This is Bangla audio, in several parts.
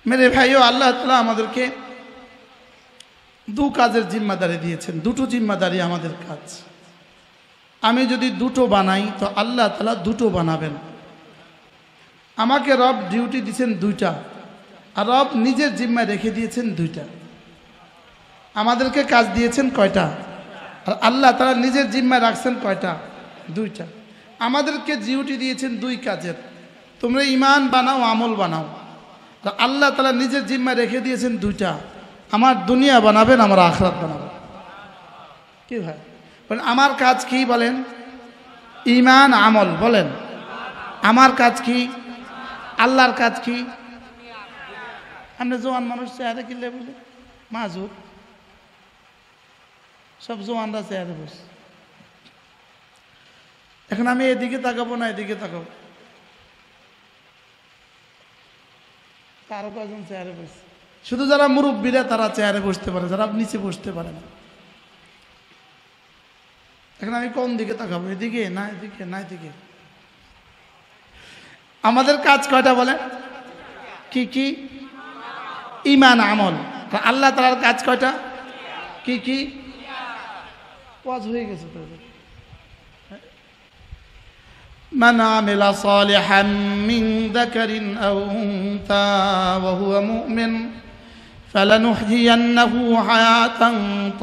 মেরে ভাইও, আল্লাহ তাআলা আমাদেরকে দু কাজের জিম্মাদারি দিয়েছেন। দুটো জিম্মাদারি আমাদের কাজ। আমি যদি দুটো বানাই তো আল্লাহ তাআলা দুটো বানাবেন। আমাকে রব ডিউটি দিয়েছেন দুইটা, আর রব নিজের জিম্মায় রেখে দিয়েছেন দুইটা। আমাদেরকে কাজ দিয়েছেন কয়টা? আর আল্লাহ তাআলা নিজের জিম্মায় রাখছেন কয়টা? দুইটা। আমাদেরকে ডিউটি দিয়েছেন দুই কাজের, তোমরা ঈমান বানাও, আমল বানাও। আর আল্লাহ তাআলা নিজের জিম্মায় রেখে দিয়েছেন দুইটা, আমার দুনিয়া বানাবেন, আমার আখিরাত বানাবেন। কি ভাই বলেন? আমার কাজ কি বলেন? ঈমান আমল। বলেন আমার কাজ কি? আল্লাহর কাজ কি? আমরা জোয়ান মানুষ চেহারা কিনলে বলে মাজুর সব জোয়ানরা চেহারা বসে। এখন আমি এদিকে তাকাবো না এদিকে তাকাবো, কারো কজন চেয়ারে বসে? শুধু যারা মুরব্বীরা তারা চেয়ারে বসতে পারে, যারা নিচে বসতে পারে না। এখন আমি কোন দিকে তাকাবো? এদিকে না এদিকে না এদিকে? আমাদের কাজ কয়টা বলেন? কি কি? ঈমান আমল। আল্লাহ তাআলার কাজ কয়টা? কি কি? ওয়াজ হয়ে গেছে তো। من عمل صالحا من ذكر أو أنثى وهو مؤمن فلنحيينه حياة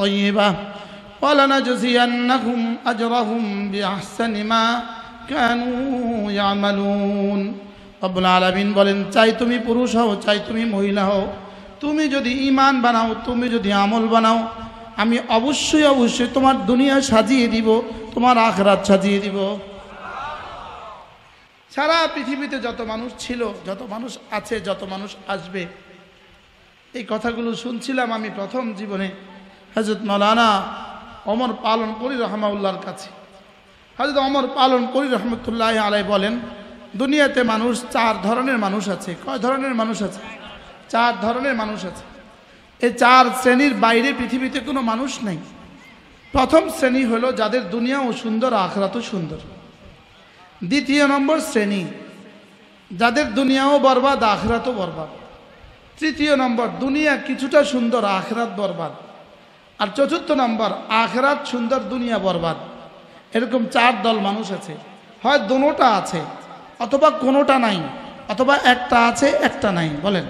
طيبة ولنجزينهم أجرهم بأحسن ما كانوا يعملون। রব্বুল আলামিন বলেন, চাই তুমি পুরুষ হও, চাই তুমি মহিলা হও, তুমি যদি ঈমান বানাও, তুমি যদি আমল বানাও, আমি অবশ্যই অবশ্যই তোমার দুনিয়া সাজিয়ে দিব, তোমার আখিরাত সাজিয়ে দিব। সারা পৃথিবীতে যত মানুষ ছিল, যত মানুষ আছে, যত মানুষ আসবে, এই কথাগুলো শুনছিলাম আমি প্রথম জীবনে হযরত মাওলানা ওমর পালনপুরী রহমাউল্লাহর কাছে। হযরত ওমর পালনপুরী রহমতুল্লাহি আলাইহি বলেন, দুনিয়াতে মানুষ চার ধরনের মানুষ আছে। কয় ধরনের মানুষ আছে? চার ধরনের মানুষ আছে। এই চার শ্রেণীর বাইরে পৃথিবীতে কোনো মানুষ নাই। প্রথম শ্রেণী হলো যাদের দুনিয়াও সুন্দর, আখিরাতও সুন্দর। দ্বিতীয় নম্বর শ্রেণী যাদের দুনিয়াও বরবাদ, আখিরাতও বরবাদ। তৃতীয় নম্বর দুনিয়া কিছুটা সুন্দর, আখিরাত বরবাদ। আর চতুর্থ নম্বর আখিরাত সুন্দর, দুনিয়া বরবাদ। এরকম চার দল মানুষ আছে। হয় দুটোটা আছে, অথবা কোনোটা নাই, অথবা একটা আছে একটা নাই। বলেন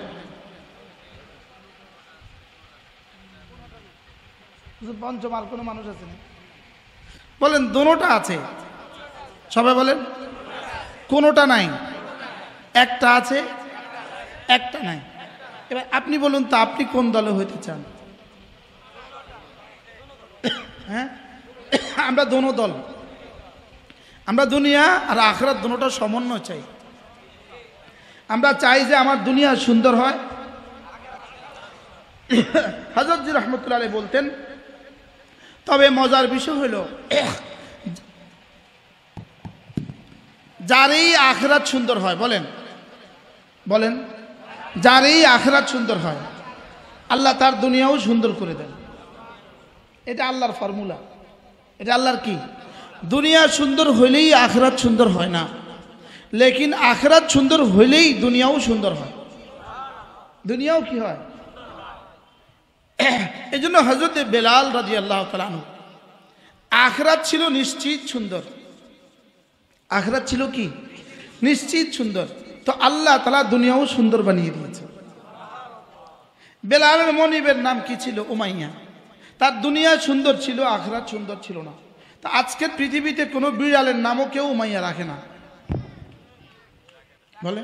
পঞ্চম আর কোনো মানুষ আছে না? বলেন দুটোটা আছে। সবাই বলেন কোনোটা নাই, একটা আছে একটা নাই। এবার আপনি বলুন তো, আপনি কোন দলে হইতে চান? হ্যাঁ, আমরা দোনো দল। আমরা দুনিয়া আর আখিরাত দুটোটা সমন্বয় চাই। আমরা চাই যে আমার দুনিয়া সুন্দর হয়। হযরত জি রহমতুল্লাহ আলাইহি বলতেন, তবে মজার বিষয় হলো যার এই আখিরাত সুন্দর হয়, বলেন বলেন, যার এই আখিরাত সুন্দর হয়, আল্লাহ তার দুনিয়াও সুন্দর করে দেন। এটা আল্লাহর ফর্মুলা। এটা আল্লাহর কি? দুনিয়া সুন্দর হইলেই আখিরাত সুন্দর হয় না, লেকিন আখিরাত সুন্দর হইলেই দুনিয়াও সুন্দর হয়। দুনিয়াও কি হয়? এই জন্য হযরত বেলাল রাদিয়াল্লাহু তাআলা আনহু, আখিরাত ছিল নিশ্চিত সুন্দর। আখিরাত ছিল কি? নিশ্চিত সুন্দর। তো আল্লাহ তাআলা দুনিয়াও সুন্দর বানিয়ে দিয়েছে। বেলালের মনিবের নাম কি ছিল? উমাইয়া। তার দুনিয়া সুন্দর ছিল, আখিরাত সুন্দর ছিল না। তা আজকের পৃথিবীতে কোনো বিড়ালের নামও কেউ উমাইয়া রাখে না। বলে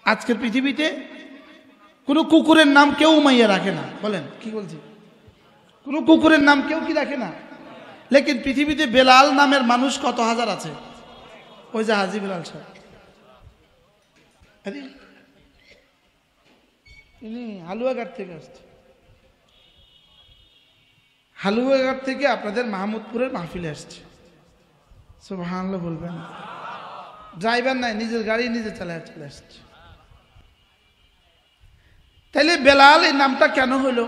আজকের পৃথিবীতে কোনো কুকুরের নাম কেউ উমাইয়া রাখে না। বলেন কি বলছি? কোনো কুকুরের নাম কেউ কি রাখে না। লেকিন পৃথিবীতে বেলাল নামের মানুষ কত হাজার আছে। ওই যে হাজী বেলাল সাহেব, ইনি হালুয়াঘাট থেকে আসছে। হালুয়াঘাট থেকে আপনাদের মাহমুদপুরের মাহফিলে আসছে। সুবহানাল্লাহ বলবেন। ড্রাইভার নাই, নিজের গাড়ি নিজে চালায় চলে আসছে। তাইলে বেলাল এই নামটা কেন হইল?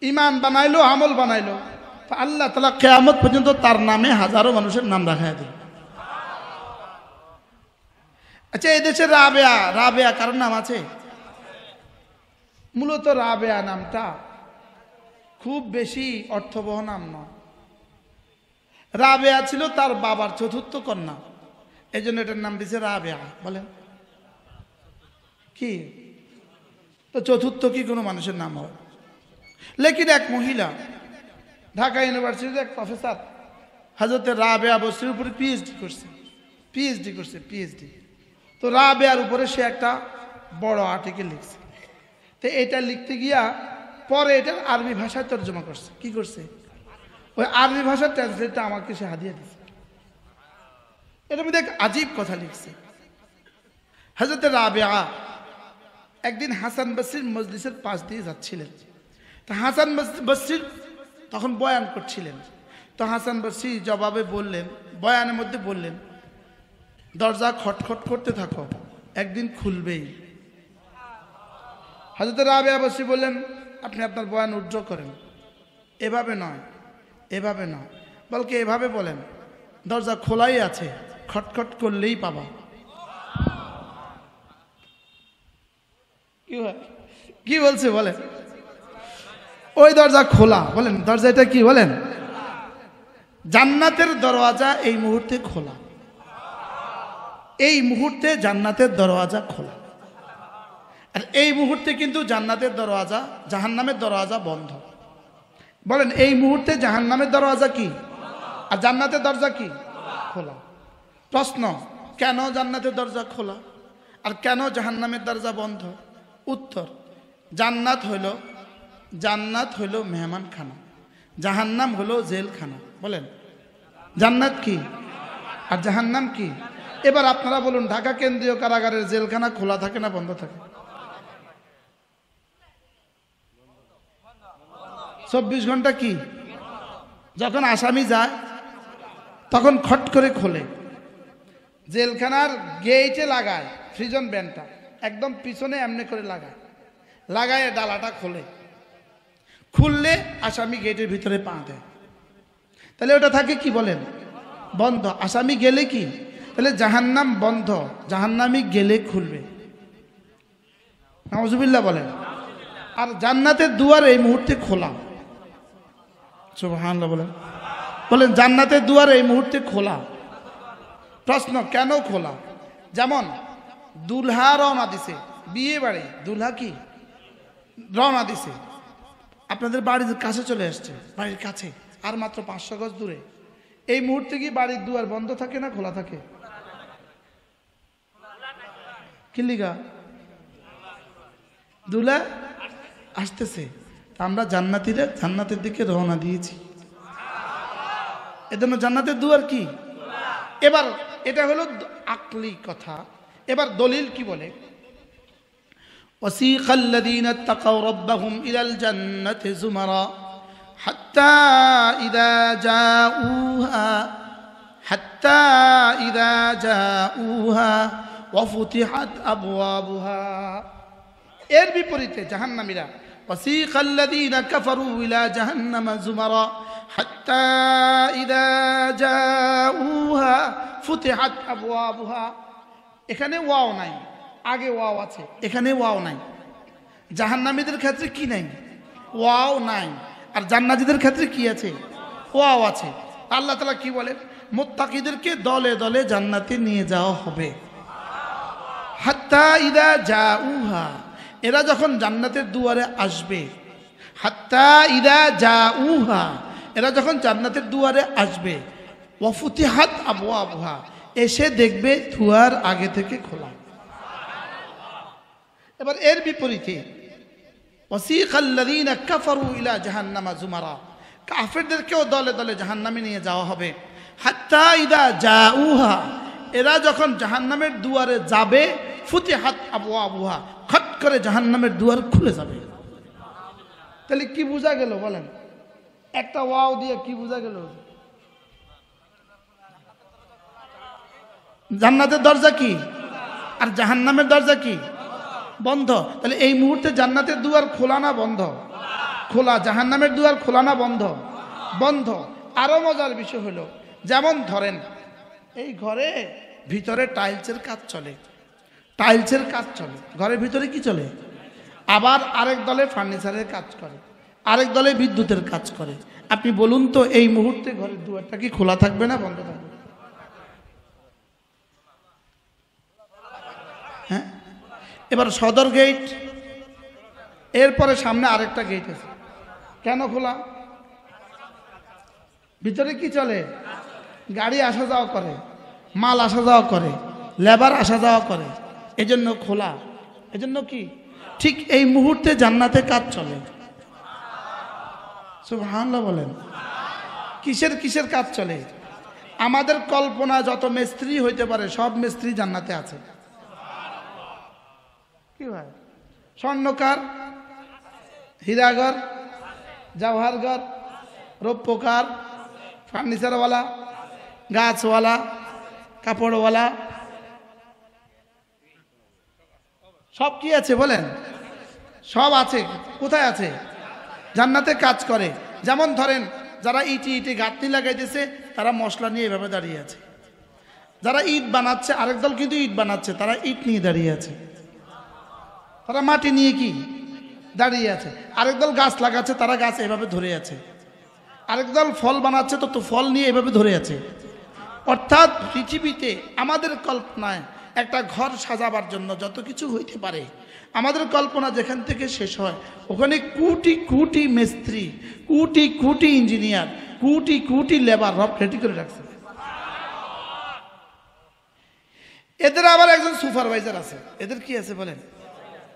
ঈমান বানাইলো, আমল বানাইলো, আল্লাহ তাআলা কিয়ামত পর্যন্ত তার নামে হাজারো মানুষের নাম রাখায় দেয়। আচ্ছা, এই দেশে রাবেয়া, রাবেয়া কারোর নাম আছে? মূলত রাবেয়া নামটা খুব বেশি অর্থবহ নাম নয়। রাবেয়া ছিল তার বাবার চতুর্থ কন্যা, এই জন্য এটার নাম দিয়েছে রাবেয়া। বলেন কি, তো চতুর্থ কি কোনো মানুষের নাম হয়? লেকিন এক মহিলা ঢাকা ইউনিভার্সিটির এক প্রফেসর হযরত রাবেয়া বসরির উপরে পিএইচডি করছে। তো রাবেয়ার উপরে সে একটা বড় আর্টিকেল লিখছে। তো এটা লিখতে গিয়া পরে এটার আরবি ভাষায় তর্জমা করছে। কি করছে? ওই আরবি ভাষার ট্রান্সলেটটা আমাকে সে হাদিয়া দিয়েছে। এটার মধ্যে এক আজীব কথা লিখছে। হযরত রাবেয়া একদিন হাসান বসরির মজলিসের পাশ দিয়ে যাচ্ছিলেন। তো হাসান বসরি তখন বয়ান করছিলেন। তো হাসান বসরি জবাবে বললেন, বয়ানের মধ্যে বললেন, দরজা খটখট করতে থাকো, একদিন খুলবেই। হযরত রাবেয়া বসরি বললেন, আপনি আপনার বয়ান উজ্জ্বল করেন, এভাবে নয়, বলকে এভাবে বলেন, দরজা খোলাই আছে, খটখট করলেই পাবা। কি বলছে বলেন? ওই দরজা খোলা। বলেন দরজা এটা কি? বলেন জান্নাতের দরওয়াজা এই মুহূর্তে খোলা। এই মুহূর্তে জান্নাতের দরওয়াজা খোলা। আর এই মুহূর্তে কিন্তু জান্নাতের দরওয়াজা, জাহান্নামের দরওয়াজা বন্ধ। বলেন এই মুহূর্তে জাহান্নামের দরওয়াজা কি আর জান্নাতের দরজা কি? খোলা। প্রশ্ন, কেন জান্নাতের দরজা খোলা আর কেন জাহান্নামের দরজা বন্ধ? উত্তর, জান্নাত হইল মেহমানখানা, জাহান্নাম হলো জেলখানা। বলেন জান্নাত কি আর জাহান্নাম কি? এবার আপনারা বলুন, ঢাকা কেন্দ্রীয় কারাগারের জেলখানা খোলা থাকে না বন্ধ থাকে? 24 ঘন্টা কি? যখন আসামি যায় তখন খট করে খোলে। জেলখানার গেইটে লাগায় ফ্রিজন ব্যান্ডটা, একদম পিছনে এমনি করে লাগায় ডালাটা খোলে। খুললে আসামি গেটের ভিতরে পা দেয়, তাহলে ওটা থাকে কি? বলেন বন্ধ। আসামি গেলে কি? তাহলে জাহান্নাম বন্ধ, জাহান্নামি গেলে খুলবে। নাউজুবিল্লাহ বলেন। আর জান্নাতের দুয়ার এই মুহূর্তে খোলা। সুবহানাল্লাহ বলেন জান্নাতের দুয়ার এই মুহূর্তে খোলা। প্রশ্ন, কেন খোলা? যেমন দুলহা রওনা দিছে, বিয়ে বাড়ি, দুলহা কি রওনা দিছে, আপনাদের বাড়ির কাছে চলে আসছে, বাড়ির কাছে আর মাত্র 500 গজ দূরে। এই মুহূর্তে কি বাড়ির দুয়ার বন্ধ থাকে না খোলা থাকে? কি লিগা? দুলা আসতেছে, আমরা জান্নাতীরা জান্নাতের দিকে রওনা দিয়েছি, এজন্য জান্নাতের দুয়ার কি? এবার এটা হলো আকলি কথা। এবার দলিল কি বলে? وسيق الذين اتقوا ربهم إلى الجنة زمرا حتى إذا جاءوها وفتحت أبوابها। এর বিপরীতে জাহান্নামীরা وسيق الذين كفروا إلى جهنم زمرا حتى إذا جاءوها فتحت أبوابها। এখানে ওয়াও নাই, আগে ওয়াও আছে, এখানে ওয়াও নাই। জাহান্নামীদের ক্ষেত্রে কি নাই? ওয়াও নাই। আর জান্নাতীদের ক্ষেত্রে কি আছে? ওয়াও আছে। আল্লাহ তাআলা কি বলে? মুত্তাকিদেরকে দলে দলে জান্নাতে নিয়ে যাওয়া হবে। হাত্তা ইদা জাউহা, এরা যখন জান্নাতের দুয়ারে আসবে। হাত্তা ইদা জাউহা, এরা যখন জান্নাতের দুয়ারে আসবে। ওয়া ফুতিহাত আবওয়াবুহা, এসে দেখবে দুয়ার আগে থেকে খোলা। এবার এর বিপরীতে ওয়াসিকাল্লাযীনা কাফারু ইলা জাহান্নামা যুমারা, কাফেরদেরকেও দলে দলে জাহান্নামে নিয়ে যাওয়া হবে। হাত্তা ইদা জাউহা, এরা যখন জাহান্নামের দুয়ারে যাবে। ফুতিহাত আবওয়াবুহা, খট করে জাহান্নামের দুয়ার খুলে যাবে। তাহলে কি বোঝা গেল? বলেন একটা ওয়াও দিয়ে কি বোঝা গেল? জান্নাতের দরজা কি আর জাহান্নামের দরজা কি? বন্ধ। তাহলে এই মুহূর্তে জান্নাতের দুয়ার খোলা না বন্ধ? খোলা। জাহান্নামের দুয়ার খোলা না বন্ধ? বন্ধ। আরো মজার বিষয় হলো, যেমন ধরেন এই ঘরে ভিতরে টাইলসের কাজ চলে, ঘরের ভিতরে কি চলে? আবার আরেক দলে ফার্নিচারের কাজ করে, আরেক দলে বিদ্যুতের কাজ করে। আপনি বলুন তো এই মুহূর্তে ঘরের দুয়ারটা কি খোলা থাকবে না বন্ধ থাকবে? হ্যাঁ, এবার সদর গেট, এরপরে সামনে আরেকটা গেট আছে, কেন খোলা? ভিতরে কি চলে? গাড়ি আসা যাওয়া করে, মাল আসা যাওয়া করে, লেবার আসা যাওয়া করে, এজন্য খোলা। এজন্য কি? ঠিক এই মুহূর্তে জান্নাতে কাজ চলে। সুবহানাল্লাহ বলেন। কিসের কিসের কাজ চলে? আমাদের কল্পনা যত মিস্ত্রি হইতে পারে সব মিস্ত্রি জান্নাতে আছে। কি ভাই? স্বর্ণকার, হীরাঘর, জওহরঘর, রৌপ্যকার, ফার্নিচারওয়ালা, গাছওয়ালা, কাপড়ওয়ালা, সব কি আছে বলেন? সব আছে। কোথায় আছে? জান্নাতে কাজ করে। যেমন ধরেন যারা ইটি ইটি গাঁথনি লাগাইতেছে তারা মশলা নিয়ে এভাবে দাঁড়িয়ে আছে। যারা ইট বানাচ্ছে, আরেক দল কিন্তু ইট বানাচ্ছে, তারা ইট নিয়ে দাঁড়িয়ে আছে। তারা মাটি নিয়ে কি দাঁড়িয়ে আছে। আরেক দল গাছ লাগাচ্ছে, তারা গাছ এভাবে ধরে আছে। আরেক দল ফল বানাচ্ছে, তো ফল নিয়ে এভাবে ধরে আছে। অর্থাৎ পৃথিবীতে আমাদের কল্পনায় একটা ঘর সাজাবার জন্য যত কিছু হইতে পারে, আমাদের কল্পনা যেখান থেকে শেষ হয় ওখানে কোটি কোটি মিস্ত্রি, কোটি কোটি ইঞ্জিনিয়ার, কোটি কোটি লেবার সব রেডি করে রাখছে। এদের আবার একজন সুপারভাইজার আছে। এদের কি আছে বলেন?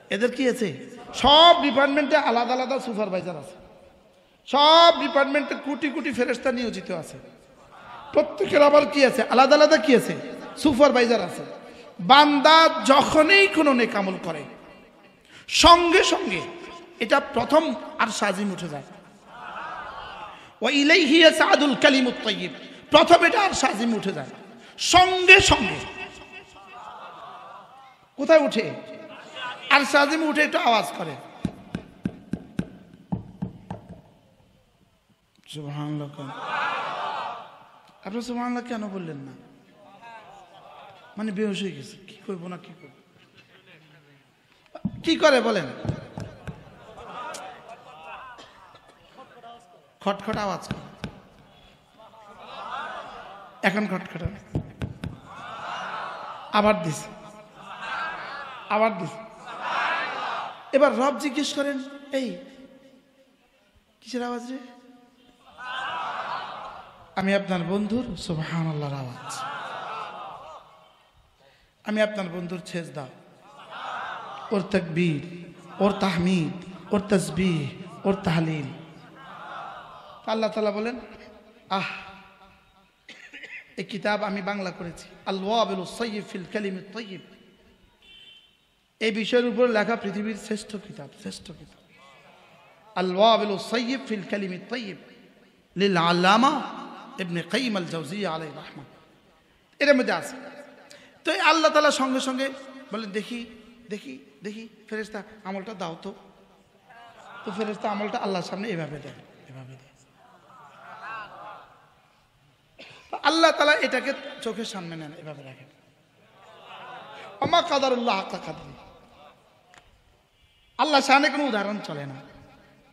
এদের কি আছে? সব ডিপার্টমেন্টে আলাদা আলাদা সুপারভাইজার আছে। সব ডিপার্টমেন্টে কোটি কোটি ফেরেশতা নিয়োজিত আছে। প্রত্যেকের আবার কি আছে? আলাদা আলাদা কি আছে? সুপারভাইজার আছে। বান্দা যখনই কোনো নেক আমল করে সঙ্গে সঙ্গে এটা প্রথম আরশ আজিম উঠে যায়। ওয়া ইলাইহি ইয়াসআদুল কালিমুত তাইয়্যিব, প্রথম এটা আরশ আজিম উঠে যায় সঙ্গে সঙ্গে। কোথায় উঠে? আরশ আজিম উঠে একটু আওয়াজ করে, সুবহানাল্লাহ। আপনি সুবহানাল্লাহ কেন বললেন না? মানে বেহুশ হয়ে গেছে, কি করবো না কি করবো? কি করে বলেন? খটখট আওয়াজ করে। এখন খটখট আবার দিছে, আবার দিছে। এবার রব জিজ্ঞেস করেন, এই কিসের আওয়াজ রে? আমি আপনার বন্ধুর সুবহানাল্লাহর আওয়াজ। আমি আপনার বন্ধুর সেজদা, ওর তাকবীর, ওর তাহমিদ, ওর তাসবিহ, ওর তাহলিল। আল্লাহ তাআলা বলেন, আহ, এই কিতাব আমি বাংলা করেছি, আল-ওয়াবিলুস সাইয়্যিব ফিল কালিমিত তাইয়্যিব। এই বিষয়ের উপর লেখা পৃথিবীর শ্রেষ্ঠ কিতাব, শ্রেষ্ঠ কিতাব। আল-ওয়াবিলুস সাইয়্যিব ফিল কালিমিত তাইয়্যিব লিল আল্লামা ইবনে কাইয়িম আল-জাওজিয়্যা আলাইহির রাহমাহ। এর মধ্যে আছে। তো আল্লাহ তাআলা সঙ্গে সঙ্গে বলেন, দেখি দেখি দেখি ফেরেশতা আমলটা দাও তো। তো ফেরেশতা আমলটা আল্লাহর সামনে এভাবে দেয়, এভাবে দেয়। আল্লাহ তাআলা এটাকে চোখের সামনে নেন, এভাবে রাখেন। ওমা কাদারুল্লাহ হাক্কা কাদরি। আল্লাহ শানে কোনো উদাহরণ চলে না,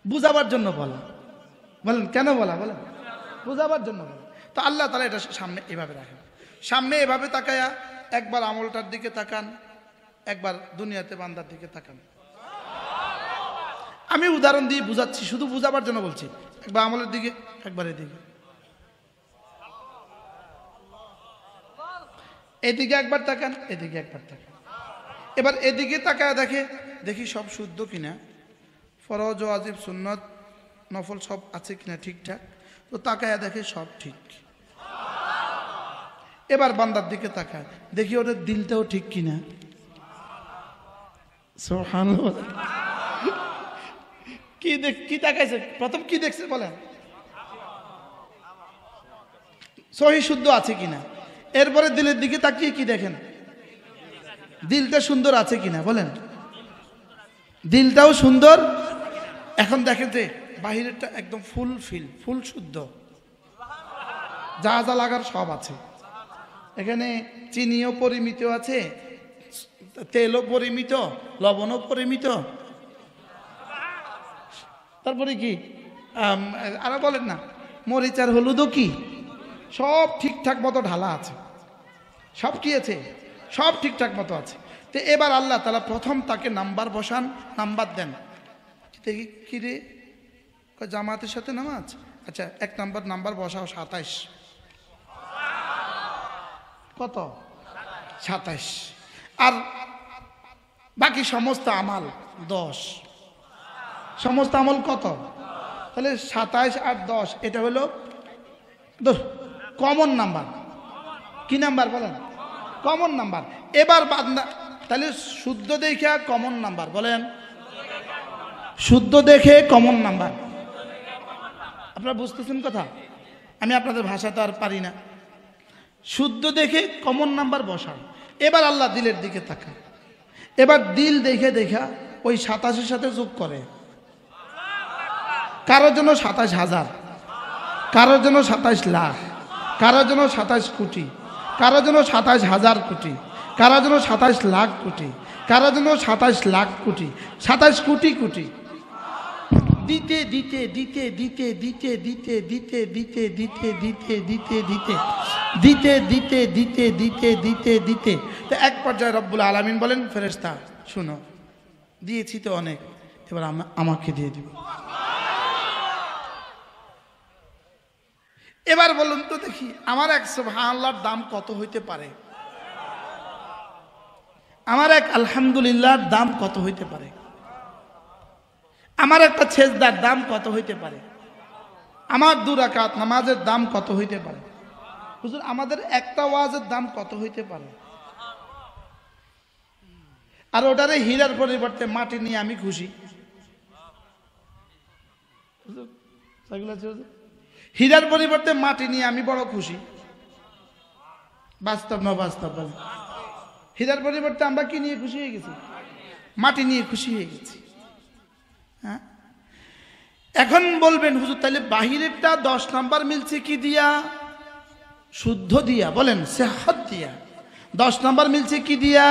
বুঝাবার জন্য বলা। বলেন কেন বলা? বলেন বুঝাবার জন্য বলা। তো আল্লাহ তাআলা এটা সামনে এভাবে রাখেন। সামনে এভাবে তাকায়া একবার আমলটার দিকে তাকান, একবার দুনিয়াতে বান্দার দিকে তাকান। আমি উদাহরণ দিয়ে বুঝাচ্ছি, শুধু বুঝাবার জন্য বলছি। একবার আমলের দিকে, একবার এদিকে, এদিকে একবার তাকান, এদিকে একবার তাকান। এবার এদিকে তাকায় দেখে, দেখি সব শুদ্ধ কিনা, ফরজ ওয়াজিব সুন্নত নফল সব আছে কিনা ঠিকঠাক। তো তাকায় দেখে সব ঠিক। এবার বান্দার দিকে তাকায়, দেখি ওদের দিলটাও ঠিক কিনা। সুবহানাল্লাহ। কি তাকাইছে? প্রথম কি দেখছে বলেন? সহি শুদ্ধ আছে কিনা। এরপরে দিলের দিকে তাকিয়ে কি দেখেন? দিলটা সুন্দর আছে কিনা। বলেন দিলটাও সুন্দর। এখন দেখেন যে বাহিরেরটা একদম ফুল শুদ্ধ, যা যা লাগার সব আছে। এখানে চিনিও পরিমিত আছে, তেলও পরিমিত, লবণও পরিমিত, তারপরে কি আরো বলেন না, মরিচ আর হলুদও কি সব ঠিকঠাক মতো ঢালা আছে, সব কি আছে, সব ঠিকঠাক মতো আছে। তো এবার আল্লাহ তাআলা প্রথম তাকে নাম্বার বসান, নাম্বার দেন। দেখি কি রে, জামাতের সাথে নামাজ, আচ্ছা 1 নাম্বার বসাও 27। কত? 27। আর বাকি সমস্ত আমাল 10। সমস্ত আমল কত? তাহলে 27 আর 10, এটা হলো কমন নাম্বার। কি নাম্বার বলেন? Common number. এবার বান্দা তাহলে শুদ্ধ দেখে কমন নাম্বার বলেন, শুদ্ধ দেখে কমন নাম্বার। আপনারা বুঝতেছেন কথা? আমি আপনাদের ভাষা তো আর পারি না। শুদ্ধ দেখে কমন নাম্বার বসান। এবার আল্লাহ দিলের দিকে তাকান। এবার দিল দেখে দেখা ওই 27-এর সাথে যোগ করে। কারোর জন্য 27,000, কারোর জন্য 27 লাখ, কারোর জন্য 27 কোটি, কারোর জন্য 27,000 কোটি, কারোর জন্য 27 লাখ কোটি, কারোর জন্য 27 লাখ কোটি, 27 কোটি কোটি। দিতে দিতে দিতে দিতে দিতে দিতে দিতে দিতে দিতে দিতে দিতে দিতে দিতে দিতে দিতে দিতে দিতে দিতে তো এক পর্যায়ে রব্বুল আলামিন বলেন, ফেরেশতা শুনো, দিয়েছি তো অনেক, এবার আমাকে দিয়ে দিব। এবার বলুন তো দেখি, আমার এক সুবহানাল্লাহর দাম কত হইতে পারে? আমার এক আলহামদুলিল্লাহর দাম কত হইতে পারে? আমার একটা সেজদার দাম কত হইতে পারে? আমার 2 রাকাত নামাজের দাম কত হইতে পারে? হুজুর আমাদের একটা ওয়াজের দাম কত হইতে পারে? আর ওটারে হীরার পরিবর্তে মাটি নিয়ে আমি খুশি। হীরার পরিবর্তে মাটি নিয়ে আমি বড় খুশি। বাস্তব না বাস্তব বলেন? হীরার পরিবর্তে আমরা কি নিয়ে খুশি হয়ে গেছি? মাটি নিয়ে খুশি হয়ে গেছি। হ্যাঁ, এখন বলবেন হুজুর তাহলে বাহিরেরটা 10 নাম্বার মিলছে কি দিয়া? শুদ্ধ দিয়া। বলেন সেহত দিয়া। 10 নাম্বার মিলছে কি দিয়া?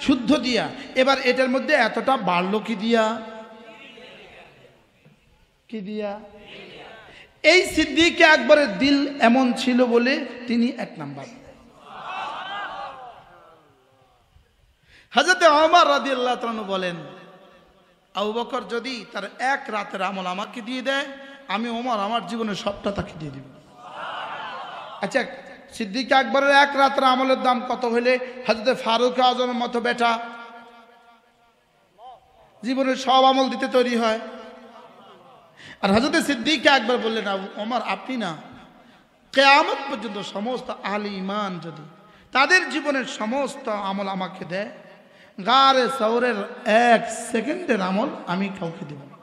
শুদ্ধ দিয়া। এবার এটার মধ্যে এতটা বাড়লো কি দিয়া? কি দিয়া? এই সিদ্দিক আকবরের দিল এমন ছিল বলে তিনি 1 নাম্বার। হযরত ওমর রাদিয়াল্লাহু তাআলা বলেন, আবু বকর যদি তার 1 রাতের আমল আমাকে দিয়ে দেয়, আমি ওমর আমার জীবনের সবটা তাকে দিয়ে দিব। আচ্ছা, সিদ্দিক আকবরের 1 রাতের আমলের দাম কত হইলে হযরত ফারুক আজমের মতো বেটা জীবনের সব আমল দিতে তৈরি হয়? আর হযরত সিদ্দিক আকবর বললেন, ওমর আপনি না, কিয়ামত পর্যন্ত সমস্ত আহলে ঈমান যদি তাদের জীবনের সমস্ত আমল আমাকে দেয়, গারে সওরের 1 সেকেন্ডের আমল আমি কাউকে দেব না।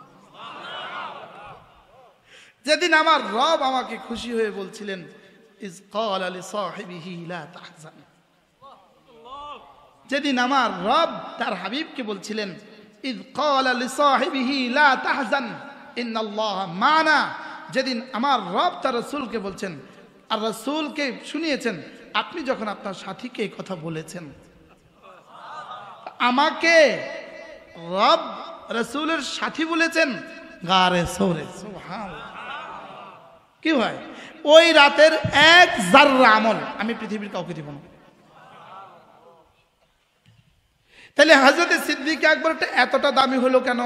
যেদিন আমার রব আমাকে খুশি হয়ে বলছিলেন, ইজ ক্বালা লিসাহিবিহি লা তাহজান, যেদিন আমার রব তার হাবিবকে বলছিলেন, ইজ ক্বালা লিসাহিবিহি লা তাহজান ইন্নাল্লাহা মা'না, যেদিন আমার রব তার রাসূলকে বলছেন আর রাসূলকে শুনিয়েছেন, আপনি যখন আপনার সাথীকে এই কথা বলেছেন, আমাকে রব রাসূলের সাথী বলেছেন গারে সওরে। সুবহানাল্লাহ। কি হয়? ওই রাতের 1 যাররা আমল আমি পৃথিবীর কাউকে দিব না। তাহলে হযরত সিদ্দিক আকবরটা এতটা দামি হলো কেন?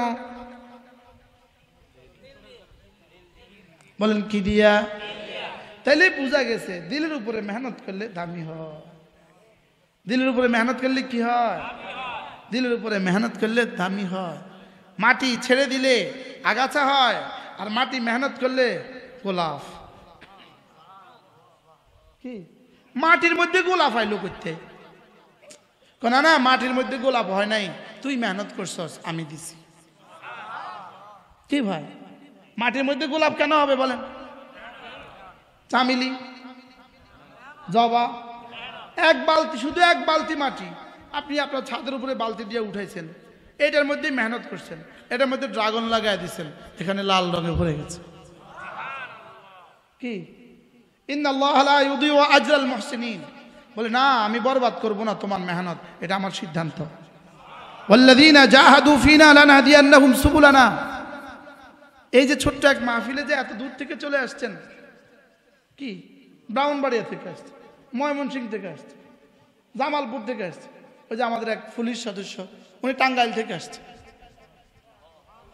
বলেন কি দিয়া? তাইলে বোঝা গেছে দিলের উপরে মেহনত করলে দামি হয়। দিলের উপরে মেহনত করলে কি হয়? দিলের উপরে মেহনত করলে দামি হয়। মাটি ছেড়ে দিলে আগাছা হয়, আর মাটি মেহনত করলে গোলাপ। কি মাটির মধ্যে গোলাপ আইলো করতে? না না, মাটির মধ্যে গোলাপ হয় নাই, তুই মেহনত করছস, আমি দিছি। কি ভাই, মাটির মধ্যে গোলাপ কেন হবে বলেন? চামেলি, জবা, 1 বালতি, শুধু 1 বালতি মাটি আপনি আপনার ছাদের উপরে বালতি দিয়ে উঠাইছেন, এটার মধ্যে মেহনত করছেন, এটার মধ্যে ড্রাগন লাগাই দিচ্ছেন, এখানে লাল রঙে ভরে গেছে। কি ইন্নাল্লাহা লা ইউদিউ আজরাল মুহসিনিন, বলে না আমি বরবাদ করব না তোমার মেহনত, এটা আমার সিদ্ধান্ত। ওয়াল্লাযীনা জাহাদু ফিনা লানাহদিয়ান্নাহুম সুবুলানা, এই যে ছোট্ট এক মাহফিলে যে এত দূর থেকে চলে আসছেন, কি ব্রাহ্মণবাড়িয়া থেকে আসছে, ময়মনসিংহ থেকে আসছে, জামালপুর থেকে আসছে, ওই যে আমাদের এক পুলিশ সদস্য উনি টাঙ্গাইল থেকে আসছে।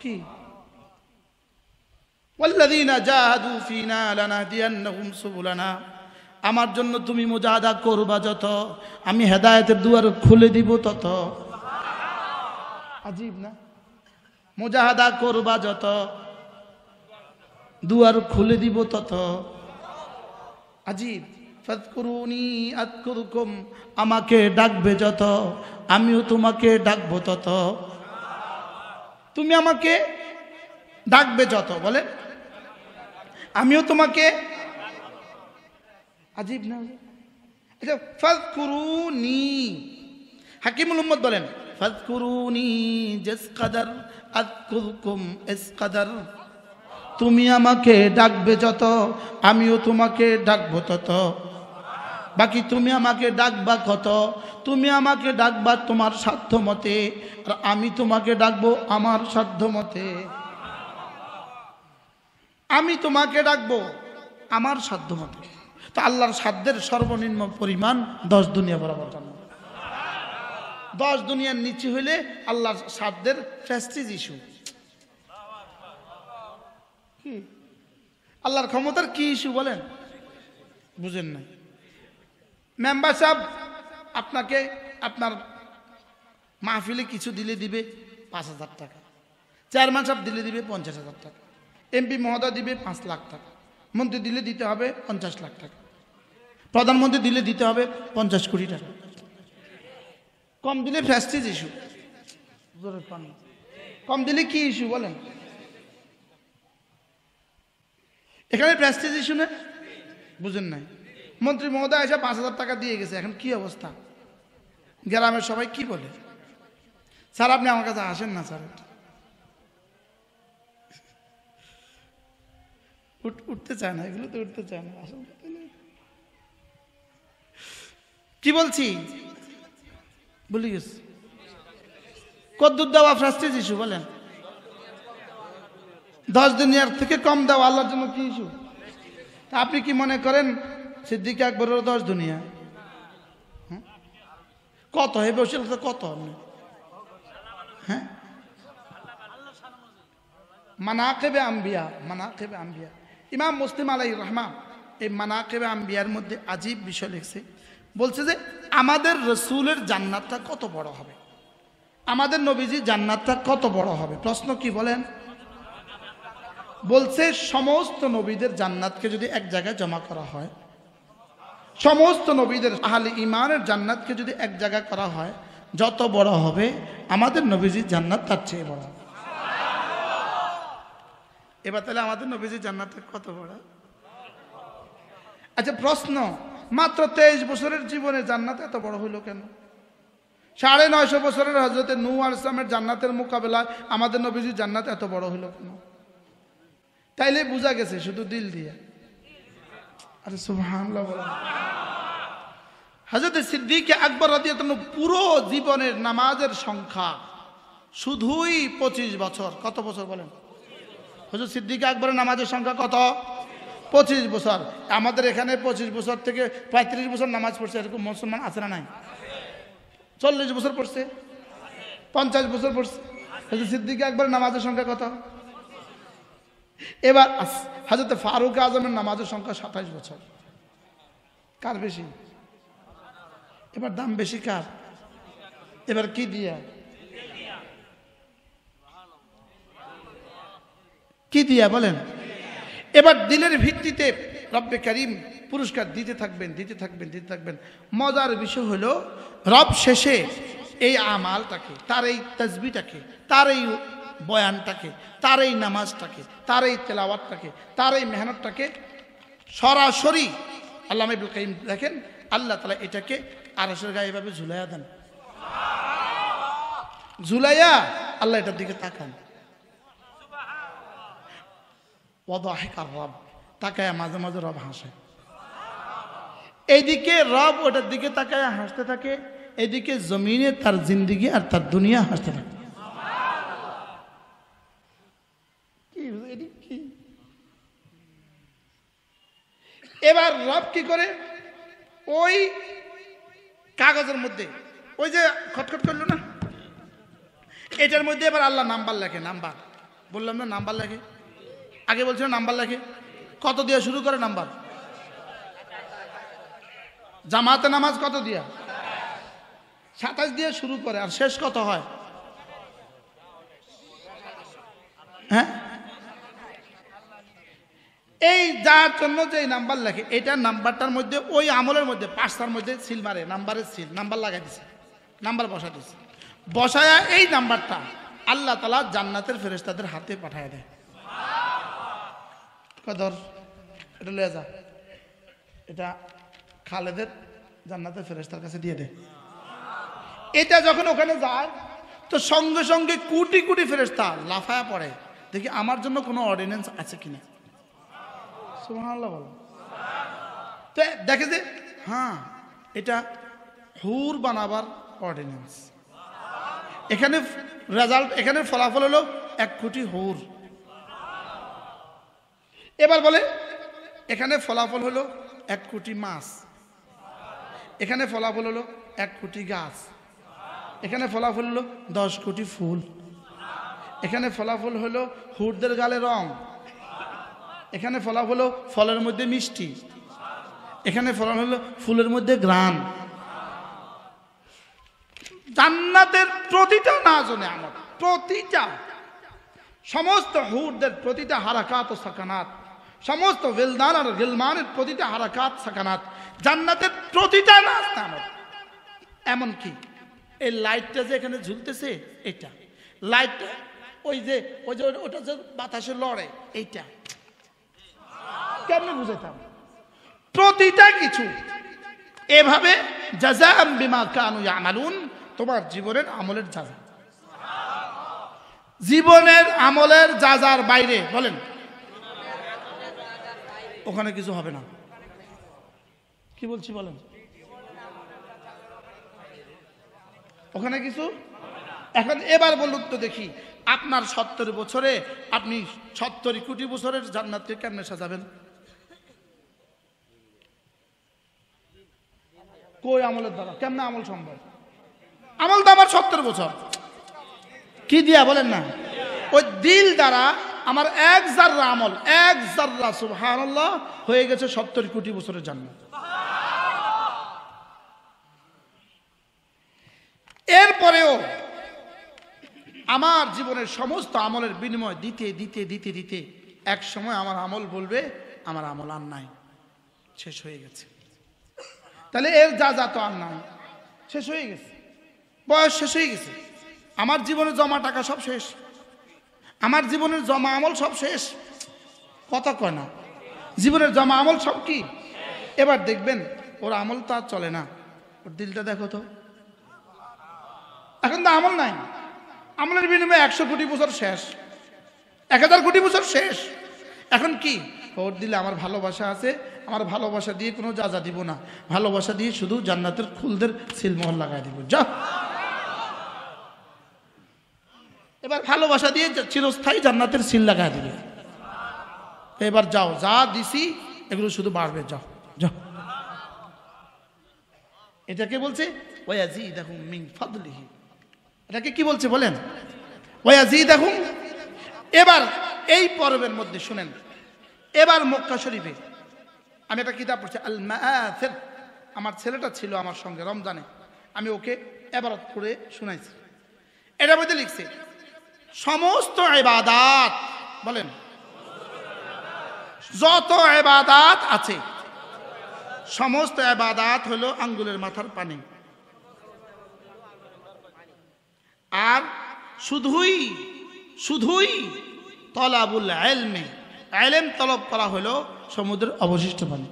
কি ওয়াল্লাযীনা জাহাদু ফীনা লানাহদিয়ান্নাহুম সুবুলানা, আমার জন্য তুমি মুজাহাদা করবা যত, আমি হেদায়েতের দুয়ার খুলে দিব তত। আজীব না? মুজাহাদা করবা যত, দুয়ার খুলে দিব তত। আজীব। ফাযকুরুনি আযকুরকুম, আমাকে ডাকবে যত, আমিও তোমাকে ডাকবো তত। তুমি আমাকে ডাকবে যত, বলে আমিও তোমাকে। আজীব না? আচ্ছা, ফাযকুরুনি, হাকিমুল উম্মত বলেন ফাযকুরুনি জিস কদর আযকুরকুম ইস কদর, তুমি আমাকে ডাকবে যত, আমিও তোমাকে ডাকবো তত। বাকি তুমি আমাকে ডাকবা কত, তুমি আমাকে ডাকবা তোমার সাধ্য মতে, আর আমি তোমাকে ডাকবো আমার সাধ্য মতে। আমি তোমাকে ডাকবো আমার সাধ্য মতে। তো আল্লাহর সাধ্যের সর্বনিম্ন পরিমাণ 10 দুনিয়া বরাবর জান্নাত। 10 দুনিয়ার নিচে হইলে আল্লাহর সাধ্যের প্রেস্টিজ ইস্যু। কি আল্লাহর ক্ষমতার কি ইস্যু বলেন? বুঝেন না? মেম্বার সাহেব আপনাকে আপনার মাহফিলে কিছু দিলে দিবে 5,000 টাকা, চেয়ারম্যান সাহেব দিলে দিবে 50,000 টাকা, এমপি মহোদয় দিবে 5 লাখ টাকা, মন্ত্রী দিলে দিতে হবে 50 লাখ টাকা, প্রধানমন্ত্রী দিলে দিতে হবে 50 কোটি টাকা। কম দিলে প্রেস্টিজ ইস্যু। কম দিলে কি ইস্যু বলেন? এখানে প্রেস্টিজ ইস্যু না? বুঝেন নাই? মন্ত্রী মহোদয় এসে 5,000 টাকা দিয়ে গেছে, এখন কি অবস্থা? গ্রামের সবাই কি বলে? স্যার আপনি আমার কাছে আসেন না স্যার। উঠতে চায় না, এগুলো তো উঠতে চায় না। আসল কি বলছি বলি গেছি। কদ্দুর দেওয়া প্রেস্টিজ ইস্যু বলেন? 10 দুনিয়ার থেকে কম দেওয়া আল্লাহর জন্য কি ইস্যু? আপনি কি মনে করেন সিদ্দিক আকবরের 10 দুনিয়া? কত হে বসেল তো কত? হ্যাঁ, মানাকিবে আম্বিয়া, মানাকিবে আম্বিয়া। ইমাম মুসলিম আলাইহির রহমান এই মানাকিবে আম্বিয়ার মধ্যে আজীব বিষয় লিখছে। বলছে যে আমাদের রসুলের জান্নাতটা কত বড় হবে, আমাদের নবীজি জান্নাতটা কত বড় হবে। প্রশ্ন কি বলেন? বলছে সমস্ত নবীদের জান্নাতকে যদি এক জায়গায় জমা করা হয়, সমস্ত নবীদের আহলে ঈমানের জান্নাতকে যদি এক জায়গায় করা হয়, যত বড় হবে আমাদের নবীজির জান্নাত তার চেয়ে বড়। এবার তাহলে আমাদের নবীজির জান্নাতটা কত বড়? আচ্ছা প্রশ্ন, মাত্র 23 বছরের জীবনে জান্নাত এত বড় হইল কেন? 950 বছরের হযরতে নূহ আলাইহিস সালামের জান্নাতের মোকাবেলায় আমাদের নবীজির জান্নাত এত বড় হইল কেন? তাইলে বোঝা গেছে শুধু দিল দিয়ে। আরে সুবহানাল্লাহ বলেন। হযরত সিদ্দিক আকবর রাদিয়াল্লাহু আনহু পুরো জীবনের নামাজের সংখ্যা শুধুই 25 বছর। কত বছর বলেন? হযরত সিদ্দিক আকবরের নামাজের সংখ্যা কত? 25 বছর। আমাদের এখানে 25 বছর থেকে 35 বছর নামাজ পড়ছে এরকম মুসলমান আছে না নাই? 40 বছর পড়ছে, 50 বছর পড়ছে। হযরত সিদ্দিক আকবরের নামাজের সংখ্যা কত? এবার হযরত ফারুক আজমের নামাজের সংখ্যা 27 বছর। কার বেশি? এবার দাম বেশি কার? এবার কি দিয়া? কি দিয়া বলেন? এবার দিলের ভিত্তিতে রব্বে কারীম পুরস্কার দিতে থাকবেন, দিতে থাকবেন, দিতে থাকবেন। মজার বিষয় হলো রব শেষে এই আমালটাকে, তার এই তাসবিহটাকে, তার এই বয়ানটাকে, তার এই নামাজটাকে, তার এই তেলাওয়াতটাকে, তার এই মেহনতটাকে সরাসরি আল্লামা ইবনুল কাইয়িম দেখেন আল্লাহ তাআলা এটাকে আরশের গায়ে এভাবে ঝুলাইয়া দেন। ঝুলাইয়া আল্লাহ এটার দিকে তাকান। ওয়াদাহিকার রব, তাকায় মাঝে মাঝে রব হাসে। এইদিকে রব ওটার দিকে তাকায় হাসতে থাকে, এদিকে জমিনে তার জিন্দেগি আর তার দুনিয়া হাসতে থাকে। এটি কি? এবার রব কি করে, ওই কাগজের মধ্যে ওই যে খটখট করলো না, এটার মধ্যে এবার আল্লাহ নাম্বার লেখে। নাম্বার বললাম না, নাম্বার লেখে। আগে বলছিল নাম্বার লেখে। কত দিয়ে শুরু করে নাম্বার? জামাতে নামাজ কত দিয়া? 27 দিয়ে শুরু করে, আর শেষ কত হয়? হ্যাঁ, এই যার জন্য যে নাম্বার লেখে, এটা নাম্বারটার মধ্যে ওই আমলের মধ্যে 5টার মধ্যে সিল মারে, নাম্বারের সিল, নাম্বার লাগাই দিছে, নাম্বার বসা দিছে। বসায়া এই নাম্বারটা আল্লাহ তাআলা জান্নাতের ফেরেশতাদের হাতে পাঠায় দেয়। কদর এটা লয়ে যা, এটা খালেদের জান্নাতের ফেরেশতার কাছে দিয়ে দে। এটা যখন ওখানে যায় তো সঙ্গে সঙ্গে কোটি কোটি ফেরেশতা লাফায়া পড়ে, দেখি আমার জন্য কোনো অর্ডিন্যান্স আছে কিনা। সুবহানাল্লাহ বলো। তো দেখে যে হ্যাঁ, এটা হুর বানাবার অর্ডিন্যান্স। এখানে রেজাল্ট, এখানে ফলাফল হলো 1 কোটি হুর। এবার বলে এখানে ফলাফল হলো 1 কোটি মাছ, এখানে ফলাফল হলো 1 কোটি গাছ, এখানে ফলাফল হলো 10 কোটি ফুল, এখানে ফলাফল হলো হুরদের গালে রং, এখানে ফলাফল হলো ফলের মধ্যে মিষ্টি, এখানে ফলাফল হলো ফুলের মধ্যে ঘ্রাণ। জান্নাতের প্রতিটা নাজনে আমার, প্রতিটা সমস্ত হুরদের প্রতিটা হারাকাত ও সাকানাত, সমস্ত ওয়েলদান আর গিলমানের প্রতিটা হারাকাত সাকানাত, জান্নাতের প্রতিটা নাজ আমার। এমনকি এই লাইটটা যে এখানে ঝুলতেছে, এটা লাইটটা ওই যে ওটা যে বাতাসে লড়ে, এইটা কেমনে বুঝাইতাম? প্রতিটা কিছু এভাবে জাযাআম বিমা কানু ইয়ামালুন, তোমার জীবনের আমলের যাজা। জীবনের আমলের যাজার বাইরে বলেন ওখানে কিছু হবে না। কি বলছি বলেন? ওখানে কিছু। এখন এবার বলুন তো দেখি, আপনার 70 বছরে আপনি 70 কোটি বছরের জান্নাতকে কেমনে সাজাবেন? কই আমলের দ্বারা কেমনে আমল সম্ভব? আমল তো আমার 70 বছর। কি দিয়া বলেন না? ওই দিল দ্বারা আমার 1 জাররা আমল, 1 জাররা সুবহানাল্লাহ হয়ে গেছে 70 কোটি বছরের জান্নাত। এরপরেও আমার জীবনের সমস্ত আমলের বিনিময় দিতে দিতে দিতে দিতে এক সময় আমার আমল বলবে আমার আমল আর নাই, শেষ হয়ে গেছে। তাহলে এর যা যা তো আর নাই, শেষ হয়ে গেছে, বয়স শেষ হয়ে গেছে, আমার জীবনের জমা টাকা সব শেষ, আমার জীবনের জমা আমল সব শেষ। কথা কয় না, জীবনের জমা আমল সব কি? এবার দেখবেন ওর আমল তো আর চলে না, ওর দিলটা দেখো তো, এখন তো আমল নাই। আমলের বিনিময়ে 100 কোটি বছর শেষ, 1000 কোটি বছর শেষ। এখন কি? ওর দিলে আমার ভালোবাসা আছে, আমার ভালোবাসা দিয়ে কোনো যা দিব না, ভালোবাসা দিয়ে শুধু জান্নাতের ফুলদের সিলমোহর লাগাই দিব। যা, এবার ভালোবাসা দিয়ে চিরস্থায়ী জান্নাতের সিল লাগাই দিবে। এবার যাও, যা দিছি এগুলো শুধু বাড়বে, যাও যাও। এটাকে বলছে ওয়ায়াজিদাহুম মিন ফাদলিহি। এটাকে কি বলছে বলেন? ওয়ায়াজিদাহুম। এবার এই পর্বের মধ্যে শুনেন, এবার মক্কা শরীফে আমি একটা কিতাব পড়ছি, আল মাআথির। আমার ছেলেটা ছিল আমার সঙ্গে রমজানে, আমি ওকে ইবারত করে শোনাইছি। এটার মধ্যে লিখছে সমস্ত ইবাদত, বলেন যত ইবাদত আছে সমস্ত ইবাদত হলো আঙ্গুলের মাথার পানি। আর শুধুই শুধুই তলাবুল ইলমি, ইলম তলব করা হলো সমুদ্রের অবশিষ্ট পানি।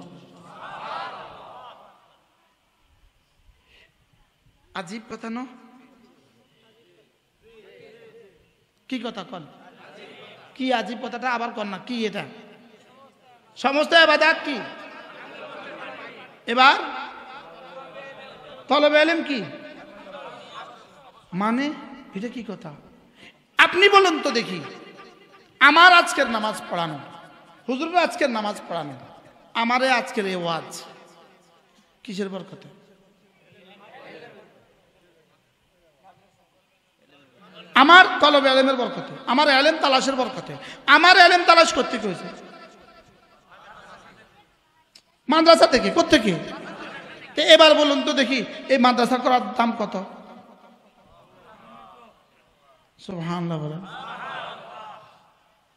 আজীব কথা না? কি কথা কন? কি আজীব কথাটা আবার কন না, কি এটা? সমস্ত ইবাদত কি? এবার তলব ইলম কি মানে? এটা কি কথা? আপনি বলুন তো দেখি, আমার আজকের নামাজ পড়ানো, হুজুরের আজকের নামাজ পড়ানো, আমারে আজকের এই ওয়াজ কিসের বরকতে? আমার তলবে এলেমের বরকতে, আমার এলেম তালাশের বরকতে। আমার এলেম তালাশ করতে হয়েছে মাদ্রাসা থেকে, কোত্থেকে? এবার বলুন তো দেখি, এই মাদ্রাসা করার দাম কত? সুবহানাল্লাহ বলেন।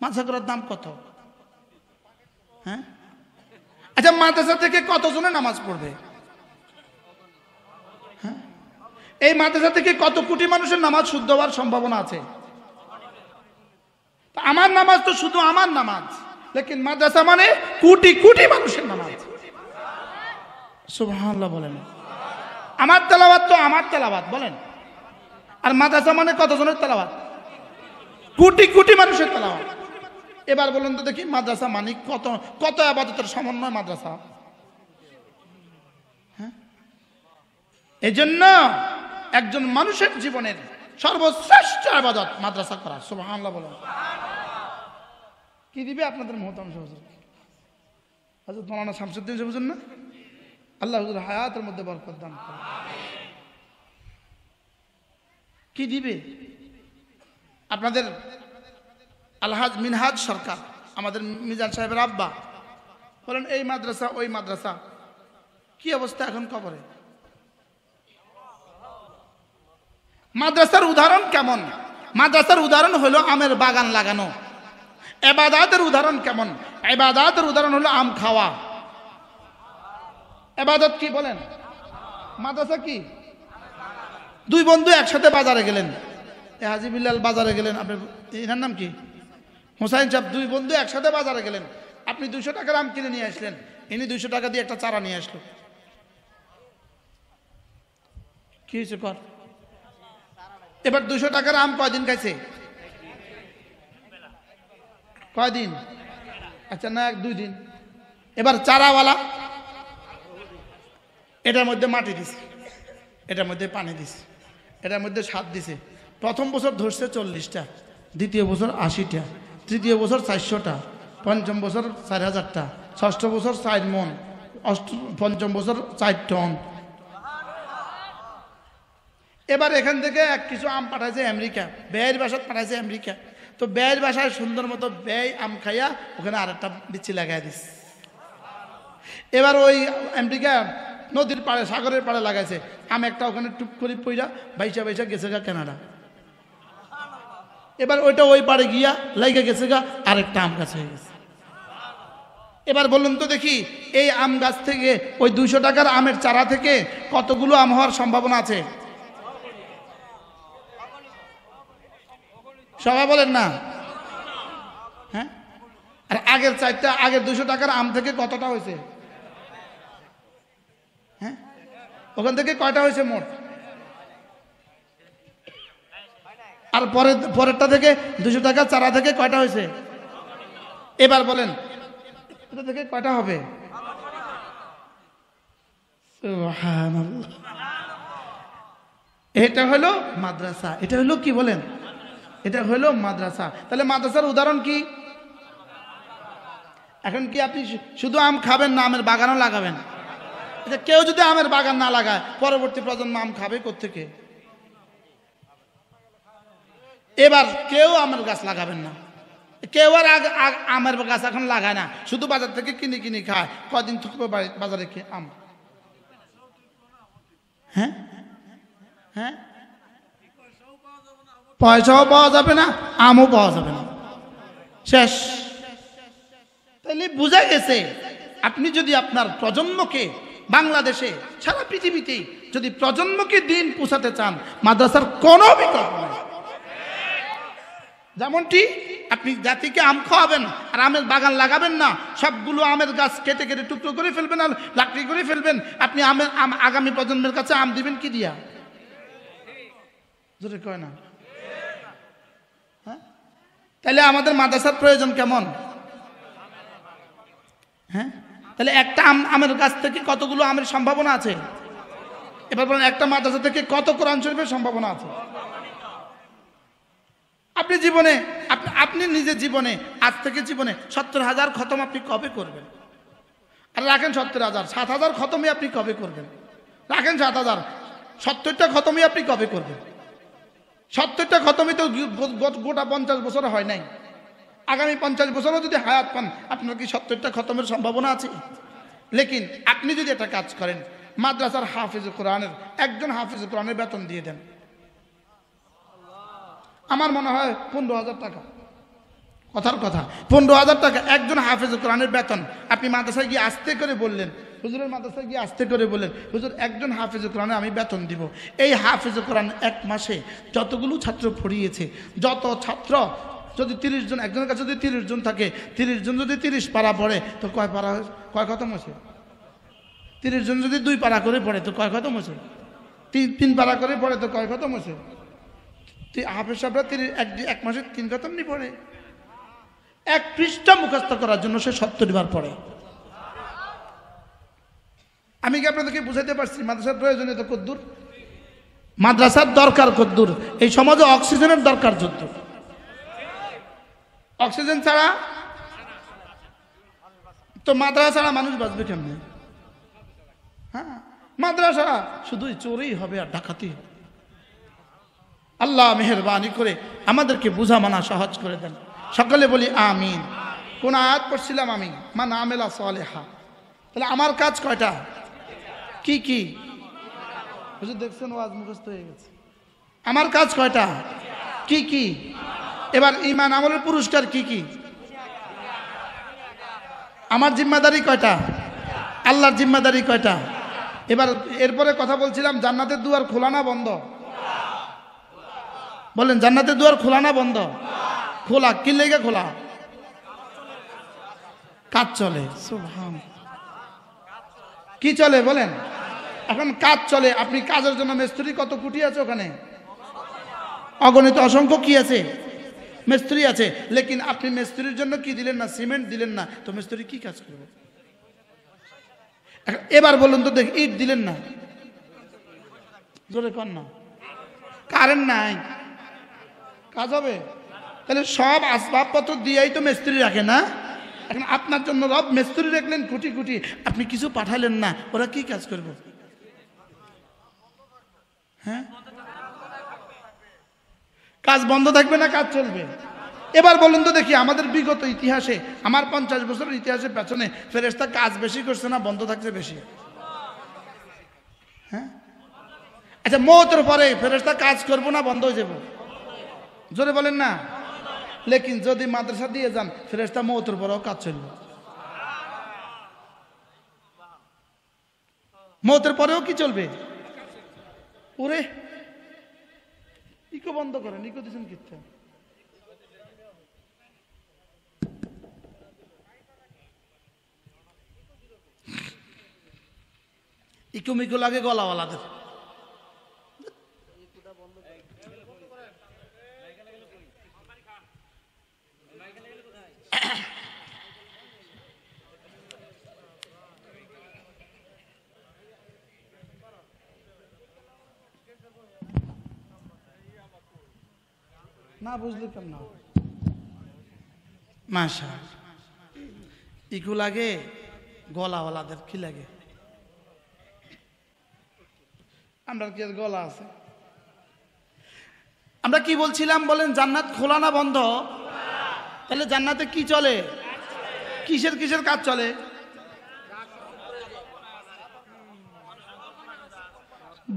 মাদ্রাসা করার দাম কত? হ্যাঁ, আচ্ছা মাদ্রাসা থেকে কতজনে নামাজ পড়বে? হ্যাঁ, এই মাদ্রাসা থেকে কত কোটি মানুষের নামাজ শুদ্ধ হওয়ার সম্ভাবনা আছে? আমার নামাজ তো শুধু আমার নামাজ, লেকিন মাদ্রাসা মানে কোটি কোটি মানুষের নামাজ। সুবহানাল্লাহ বলেন। আমার তেলাওয়াত তো আমার তেলাওয়াত বলেন, আর মাদ্রাসা মানে কতজনের তেলাওয়াত? কোটি কোটি মানুষের তেলাওয়াত। এবার বলুন তো দেখি, মাদ্রাসা মানে কত কত ইবাদতের সমন্বয় মাদ্রাসা। হ্যাঁ, এজন্য একজন মানুষের জীবনের সর্বশ্রেষ্ঠ ইবাদত মাদ্রাসা করা। সুবহানাল্লাহ বলেন। কি দিবে আপনাদের মুহতারাম হুজুর? হযরত মাওলানা শামসুদ্দিন হুজুর না, আল্লাহ হুজুর হায়াতের মধ্যে বরকত দান করুন। কি দিবে? আপনাদের আলহাজ মিনহাজ সরকার, আমাদের মিজান সাহেবের আব্বা বলেন, এই মাদ্রাসা ওই মাদ্রাসা, কি অবস্থা এখন কবরে? মাদ্রাসার উদাহরণ কেমন? মাদ্রাসার উদাহরণ হলো আমের বাগান লাগানো। ইবাদতের উদাহরণ কেমন? ইবাদতের উদাহরণ হলো আম খাওয়া। ইবাদত কি বলেন? মাদ্রাসা কি? দুই বন্ধু একসাথে বাজারে গেলেন, হাজী বিল্লাল বাজারে গেলেন, আপনার এনার নাম কি? হুসাইন সাহেব। দুই বন্ধু একসাথে বাজারে গেলেন, আপনি 200 টাকার আম কিনে নিয়ে আসলেন, ইনি 200 টাকা দিয়ে একটা চারা নিয়ে আসলো। কি হয়েছে কর? এবার 200 টাকার আম কয়দিন খাইছে? কয়দিন? আচ্ছা না, 1-2 দিন। এবার চারাওয়ালা এটার মধ্যে মাটি দিছে, এটার মধ্যে পানি দিছে, এটার মধ্যে সার দিছে। প্রথম বছর ধরছে 40টা, দ্বিতীয় বছর 80টা, তৃতীয় বছর 400টা, পঞ্চম বছর 4000টা, ষষ্ঠ বছর 4 মণ, পঞ্চম বছর 4 টন। এবার এখান থেকে কিছু আম পাঠাইছে আমেরিকা, ব্যয়ের বাসাত পাঠাইছে আমেরিকা। তো ব্যয়ের বাসায় সুন্দর মতো ব্যয় আম খাইয়া ওখানে আরেকটা বিচি লাগাই দিছে। এবার ওই আমেরিকা নদীর পাড়ে, সাগরের পাড়ে লাগাইছে আম একটা, ওখানে টুপ করে পইরা বাইসা বাইসা গেছে গা কানাডা। এবার ওইটা ওই পাড়ে গিয়া লাইগা গেছে গা আরেকটা আম গাছ হয়ে গেছে। এবার বলুন তো দেখি, এই আম গাছ থেকে, ওই 200 টাকার আমের চারা থেকে কতগুলো আম হওয়ার সম্ভাবনা আছে? সবাই বলেন না। হ্যাঁ, আর আগের 200 টাকার আম থেকে কতটা হয়েছে? হ্যাঁ, ওখান থেকে কয়টা হয়েছে মোট? আর পরেরটা থেকে 200 টাকার চারা থেকে কয়টা হয়েছে? এবার বলেন এটা থেকে কয়টা হবে? সুবহানাল্লাহ। এটা হলো মাদ্রাসা। এটা হলো কি বলেন? এটা হলো মাদ্রাসা। তাহলে মাদ্রাসার উদাহরণ কি? এখন কি আপনি শুধু আম খাবেন না, আমের বাগানও লাগাবেন? কেউ যদি আমের বাগান না লাগায়, পরবর্তী প্রজন্ম আম খাবে কোত্থেকে? এবার কেউ আমের গাছ লাগাবেন না, কেউ আর আমের গাছ এখন লাগায় না, শুধু বাজার থেকে কিনে কিনে খায়। কদিন থাকবে বাজারে খেয়ে আম? হ্যাঁ হ্যাঁ, পয়সাও পাওয়া যাবে না, আমও পাওয়া যাবে না, শেষ। তাহলে বোঝা গেছে, আপনি যদি আপনার প্রজন্মকে, বাংলাদেশে সারা পৃথিবীতেই যদি প্রজন্মকে দিন পৌঁছাতে চান, মাদ্রাসার কোনো বিকল্প নেই। যেমনটি আপনি জাতিকে আম খাওয়াবেন আর আমের বাগান লাগাবেন না, সবগুলো আমের গাছ কেটে কেটে টুকরো করে ফেলবেন আর লাকড়ি করে ফেলবেন, আপনি আগামী প্রজন্মের কাছে আম দিবেন কি দিয়া? জোরে কয় না। হ্যাঁ, তাহলে আমাদের মাদ্রাসার প্রয়োজন কেমন? হ্যাঁ, তাহলে একটা আমের গাছ থেকে কতগুলো আমের সম্ভাবনা আছে? এবার বলেন, একটা মাদ্রাসা থেকে কত কোরআন শরীফের সম্ভাবনা আছে? আপনি জীবনে আপনি নিজের জীবনে আজ থেকে জীবনে 70,000 খতম আপনি কবে করবেন? আর রাখেন 70,000, 7,000 খতমই আপনি কবে করবেন? রাখেন 7,000, 70টা খতমই আপনি কবে করবেন? 70টা খতমই তো গোটা 50 বছর হয় নাই। আগামী 50 বছরও যদি হায়াত পান, আপনার কি 70টা খতমের সম্ভাবনা আছে? লেকিন আপনি যদি একটা কাজ করেন, মাদ্রাসার হাফিজ কোরআনের একজন হাফিজ কোরআনের বেতন দিয়ে দেন, আমার মনে হয় 15,000 টাকা, কথার কথা 15,000 টাকা একজন হাফিজ কোরআনের বেতন। আপনি মাদ্রাসায় গিয়ে আস্তে করে বললেন, হুজুরের মাদ্রাসায় গিয়ে আস্তে করে বললেন, হুজুর একজন হাফিজ কোরআনে আমি বেতন দিব। এই হাফিজ কোরআন এক মাসে যতগুলো ছাত্র পড়িয়েছে, যত ছাত্র যদি 30 জন, একজনের কাছে যদি 30 জন থাকে, 30 জন যদি 30 পারা পড়ে তো কয় পারা, কয় খতম হয়েছে? 30 জন যদি 2 পারা করে পড়ে তো কয় খতম হয়েছে? 3 পারা করে পড়ে তো কয় খতম হয়েছে? হাফেজ সাহেবরা এক মাসে 3 খতম নি পড়ে। 1 পৃষ্ঠা মুখস্থ করার জন্য সে 70 বার পড়ে। আমি কি আপনাদেরকে বুঝাইতে পারছি মাদ্রাসার প্রয়োজনীয়তা কদ্দুর, মাদ্রাসার দরকার কদ্দুর? এই সমাজে অক্সিজেনের দরকার যদ্দুর। অক্সিজেন ছাড়া তো মাদ্রাসা ছাড়া মানুষ বাঁচবে কেমনে? হ্যাঁ, মাদ্রাসা শুধুই চোরই হবে আর ডাকাতি হবে। আল্লাহ মেহেরবানি করে আমাদেরকে বুঝা মানা সহজ করে দেন। সকলে বলি আমিন। কোন আয়াত পড়ছিলাম আমি? মান আমেলা সালেহা। তাহলে আমার কাজ কয়টা? কি কি? হুজুর দেখছেন ওয়াজ মুখস্থ হয়ে গেছে। আমার কাজ কয়টা? কি কি? এবার ঈমান আমলের পুরস্কার কি কি? আমার জিম্মাদারি কয়টা? আল্লাহর জিম্মাদারি কয়টা? এবার এরপরে কথা বলছিলাম জান্নাতের দুয়ার খোলা না বন্ধ? বলেন, জান্নাতের দুয়ার খোলা না বন্ধ? খোলা। কি লেগে খোলা? কাজ চলে। সুবহান। কি চলে বলেন? এখন কাজ চলে। আপনি কাজের জন্য মিস্ত্রি কত কোটি আছে ওখানে, অগণিত অসংখ্য কি আছে, মিস্ত্রি আছে। লেকিন আপনি মিস্ত্রির জন্য কি দিলেন না? সিমেন্ট দিলেন না, তো মিস্ত্রি কি কাজ করবে? এবার বলুন তো দেখ, ইট দিলেন না, জোরে কর না, কারেন্ট নাই, কাজ হবে? তাহলে সব আসবাবপত্র দিয়েই তো মিস্ত্রি রাখে না? এখন আপনার জন্য রব মিস্ত্রি রাখলেন কোটি কোটি, আপনি কিছু পাঠালেন না, ওরা কি কাজ করবে? হ্যাঁ, কাজ বন্ধ থাকবে না কাজ চলবে? এবার বলুন তো দেখি, আমাদের বিগত ইতিহাসে, আমার 50 বছরের ইতিহাসের পেছনে ফেরেশতা কাজ বেশি করছে না বন্ধ থাকছে বেশি? হ্যাঁ, আচ্ছা মওতের পরে ফেরেশতা কাজ করবো না বন্ধ হয়ে যাবো? জোরে বলেন না। লেকিন যদি মাদ্রাসা দিয়ে যান, ফেরেশতা মওতের পরেও কাজ চলবে, মওতের পরেও কি চলবে? ওরে ইকো বন্ধ করেন, ইকো দিচ্ছেন কিচ্ছা। ইকো মিকো লাগে গলাওয়ালাদের। না বুঝলে কেন না? মাশা ইকো লাগে গলাওয়ালাদের। কি লাগে? আমরা কি গলা আছে? আমরা কি বলছিলাম বলেন? জান্নাত খোলা না বন্ধ? তাহলে জান্নাতে কি চলে? কিসের কিসের কাজ চলে?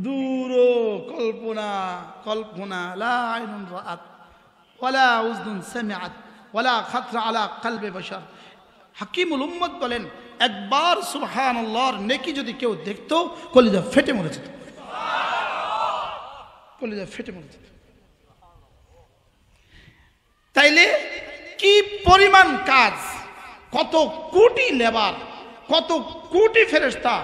দূর কল্পনা, কল্পনা লা আইনুন রাআত ওয়ালা উযনুন সামিআত ওয়ালা খাতরা আলা কলবে বশর। হাকিমুল উম্মত বলেন, একবার সুবহানাল্লাহর নেকি যদি কেউ দেখতো, কলিজা ফেটে মরে যেত, কলিজা ফেটে মরে যেত। তাইলে কি পরিমাণ কাজ, কত কোটি লেবার, কত কোটি ফেরেশতা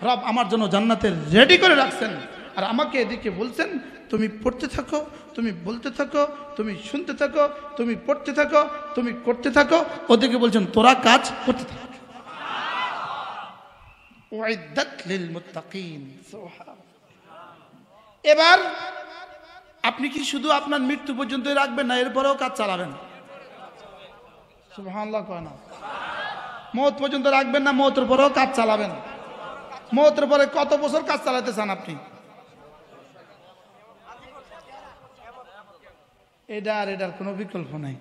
রব আমার জন্য জান্নাতের রেডি করে রাখছেন। আর আমাকে এদিকে বলছেন তুমি পড়তে থাকো, তুমি বলতে থাকো, তুমি শুনতে থাকো, তুমি পড়তে থাকো, তুমি করতে থাকো। ওদিকে বলছেন তোরা কাজ করতে থাকো। উইদ্দাত লিল মুত্তাকিন। এবার আপনি কি শুধু আপনার মৃত্যু পর্যন্ত রাখবেন না, এরপরেও কাজ চালাবেন? সুবহানাল্লাহ কয় না? মওত পর্যন্ত রাখবেন না, মওতের পরেও কাজ চালাবেন? মওতের পরে কত বছর কাজ চালাতে চান আপনি? এটার কোনো বিকল্প নাই।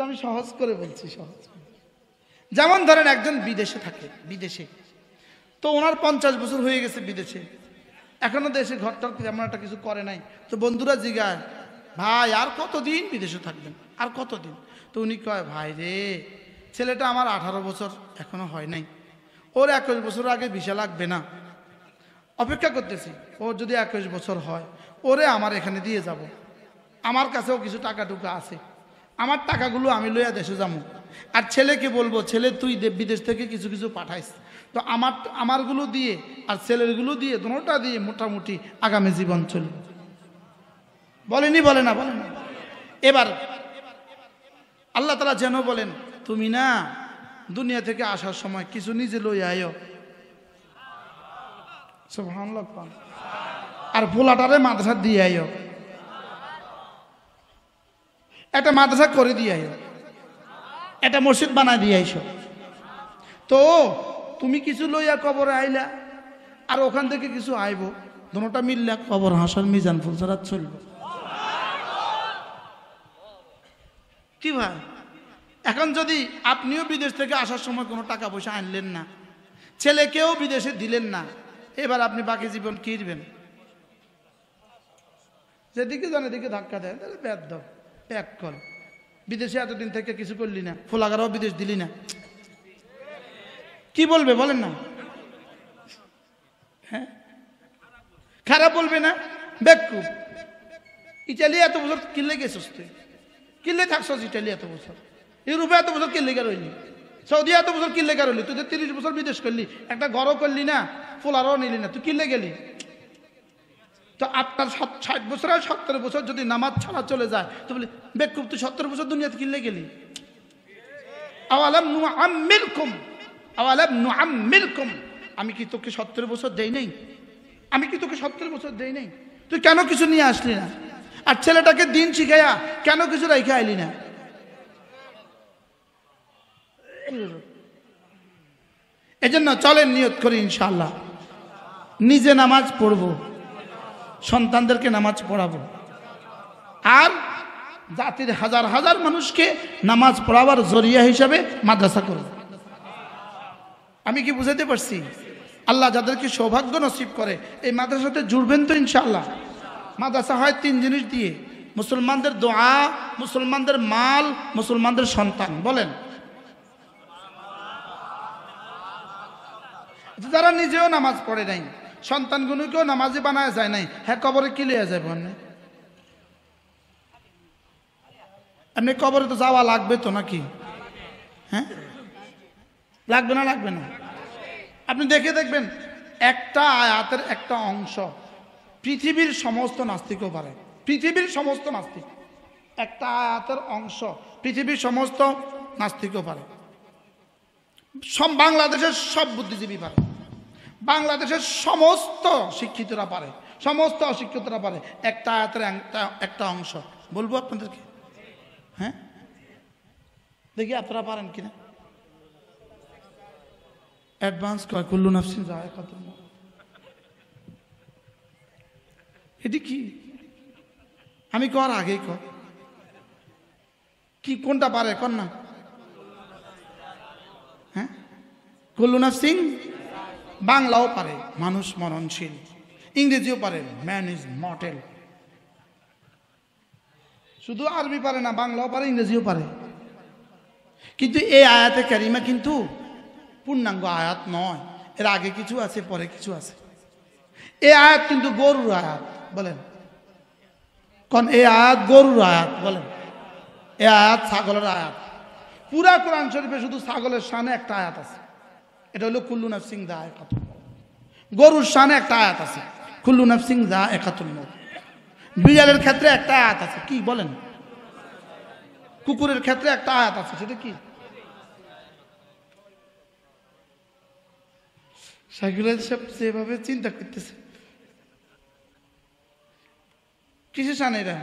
আমি সহজ করে বলছি, সহজ। যেমন ধরেন একজন বিদেশে থাকে, বিদেশে তো ওনার 50 বছর হয়ে গেছে বিদেশে, এখনো দেশে ঘরটার তেমন একটা কিছু করে নাই। তো বন্ধুরা জিজ্ঞাসা, ভাই আর কতদিন বিদেশে থাকবেন, আর কতদিন? তো উনি কয়, ভাই রে, ছেলেটা আমার 18 বছর এখনো হয় নাই, ওর 21 বছর আগে ভিসা লাগবে না, অপেক্ষা করতেছি। ওর যদি 21 বছর হয়, ওরে আমার এখানে দিয়ে যাব, আমার কাছেও কিছু টাকা টুকা আছে, আমার টাকাগুলো আমি লইয়া দেশে যাবো, আর ছেলেকে বলবো, ছেলে তুই বিদেশ থেকে কিছু কিছু পাঠাইস, তো আমারগুলো দিয়ে আর ছেলেরগুলো দিয়ে, দুটোটা দিয়ে মোটামুটি আগামী জীবন চলবে। বলেনি? বলে না? বলে না? এবার আল্লাহ তাআলা যেন বলেন, তুমি না দুনিয়া থেকে আসার সময় কিছু নিজে লই আয়ো, সুবহানাল্লাহ, আর পোলাটারে মাদ্রাসা দিয়ে আয়ো, একটা মাদ্রাসা করে দিয়ে আয়ো, একটা মসজিদ বানায় দিয়ে আইসো। তো তুমি কিছু লইয়া কবরে আইলা, আর ওখান থেকে কিছু আইব, দুটোটা মিললে কবর হাসর মিজান ফুলসরাত চলবে। কি ভাই? এখন যদি আপনিও বিদেশ থেকে আসার সময় কোনো টাকা পয়সা আনলেন না, ছেলেকেও বিদেশে দিলেন না, এবার আপনি বাকি জীবন কি দিবেন? যেদিকে জানে এদিকে ধাক্কা দেয়, তাহলে ব্যাদ দাও এক কল। বিদেশে এতদিন থেকে কিছু করলি না, ফোলাগারাও বিদেশ দিলি না, কি বলবে বলেন না? হ্যাঁ, খারাপ বলবে না? বেকুব, ইটালি এত বছর কিনলে গেছিস তুই, কিনলে থাকছস ইটালি এত বছর, ইউরোপে এত বছর কিনলে গা রইলি, সৌদি এত বছর কিনলে গা রইলি, তুই 30 বছর বিদেশ করলি, একটা ঘরও করলি না, ফোলারও নিলি না, তুই কিনলে গেলি। তো আপনার 60 বছর আর 70 বছর যদি নামাজ ছাড়া চলে যায়, তো বলি বেকুব তুই 70 বছর দুনিয়াতে কিনলে গেলি। আওয়ালাম নুআম্মিরকুম, আওয়ালাম নুআম্মিরকুম, আমি কি তোকে 70 বছর দেই নাই? আমি কি তোকে 70 বছর দেই নাই? তুই কেন কিছু নিয়ে আসলি না? আর ছেলেটাকে দিন শিখাইয়া কেন কিছু রাইখে আইলি না? এজন্য চলেন নিয়ত করি ইনশাআল্লাহ, নিজে নামাজ পড়বো, সন্তানদেরকে নামাজ পড়াবো, আর জাতির হাজার হাজার মানুষকে নামাজ পড়াবার জরিয়া হিসাবে মাদ্রাসা করব। আমি কি বুঝাতে পারছি? আল্লাহ যাদেরকে সৌভাগ্য নসিব করে এই মাদ্রাসাতে জুড়বেন তো ইনশাআল্লাহ। মাদ্রাসা হয় 3 জিনিস দিয়ে, মুসলমানদের দোয়া, মুসলমানদের মাল, মুসলমানদের সন্তান। বলেন, যারা নিজেও নামাজ পড়ে নাই, সন্তানগুলোকেও নামাজি বানায় যায় নাই, হ্যাঁ কবরে কি লিয়ে যাবে? এমনি কবরে তো যাওয়া লাগবে তো নাকি? হ্যাঁ, লাগবে না? লাগবে না? আপনি দেখে দেখবেন, একটা আয়াতের একটা অংশ পৃথিবীর সমস্ত নাস্তিকও পারে, পৃথিবীর সমস্ত নাস্তিক, একটা আয়াতের অংশ পৃথিবীর সমস্ত নাস্তিকও পারে, বাংলাদেশের সব বুদ্ধিজীবী পারে, বাংলাদেশের সমস্ত শিক্ষিতরা পারে, সমস্ত অশিক্ষিতরা পারে, একটা আয়াতের একটা অংশ। বলবো আপনাদেরকে? হ্যাঁ, দেখি আপনারা পারেন কিনা। অ্যাডভান্স কয় কুল্লু নাফসিন যায়কাতুল মউত, এটি কি? আমি কর আগেই কর কি, কোনটা পারে কর না? হ্যাঁ, কুল্লু নাফসিন বাংলাও পারে, মানুষ মরণশীল, ইংরেজিও পারে, ম্যান ইজ মর্টেল। শুধু আরবি পারে না, বাংলাও পারে, ইংরেজিও পারে। কিন্তু এই আয়াতে কারিমা কিন্তু পূর্ণাঙ্গ আয়াত নয়, এর আগে কিছু আছে, পরে কিছু আছে। এই আয়াত কিন্তু গরুর আয়াত। বলেন কোন? এই আয়াত গরুর আয়াত। বলেন, এই আয়াত ছাগলের আয়াত। পুরা কোরআন শরীফে শুধু ছাগলের শানে একটা আয়াত আছে, এটা হলো কুল্লু নাফসিন যায়কাতুল মউত। গরুর শানে একটা আয়াত আছে, কুল্লু নাফসিন যায়কাতুল মউত। বিড়ালের ক্ষেত্রে একটা আয়াত আছে, কি বলেন? কুকুরের ক্ষেত্রে একটা আয়াত আছে, সেটা কি? সেগুলো সব যেভাবে চিন্তা করতেছে, কিসে শানে এরা?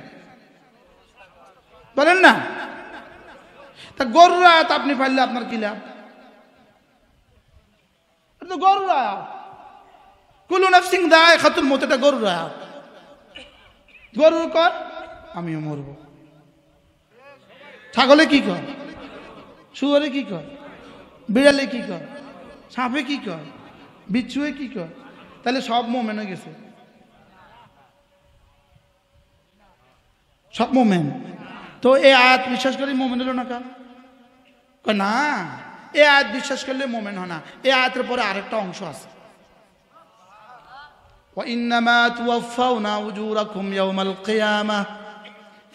বলেন না? তা গরুর আয়াত আপনি পারলে আপনার কি লাভ? তো গরুর আয়াত, কুলু নাফসিন যায়িকাতুল মউত, এটা গরুর আয়াত। গরুর কর আমিও মরব। ছাগলে কি কর, শুয়োরে কি কর, বিড়ালে কি কর, সাপে কি কর, বিচ্ছুয়ে কি কর? তাহলে সব মোমেন হয়ে গেছে, সব মোমেন। তো এই আয়াত বিশ্বাস করি মোমেন হলো না কার? না, এই আয়াত বিশ্বাস করলে মোমেন হয় না। এই আয়াতের পরে আরেকটা অংশ আছে, وإنما توفون أجوركم يوم القيامة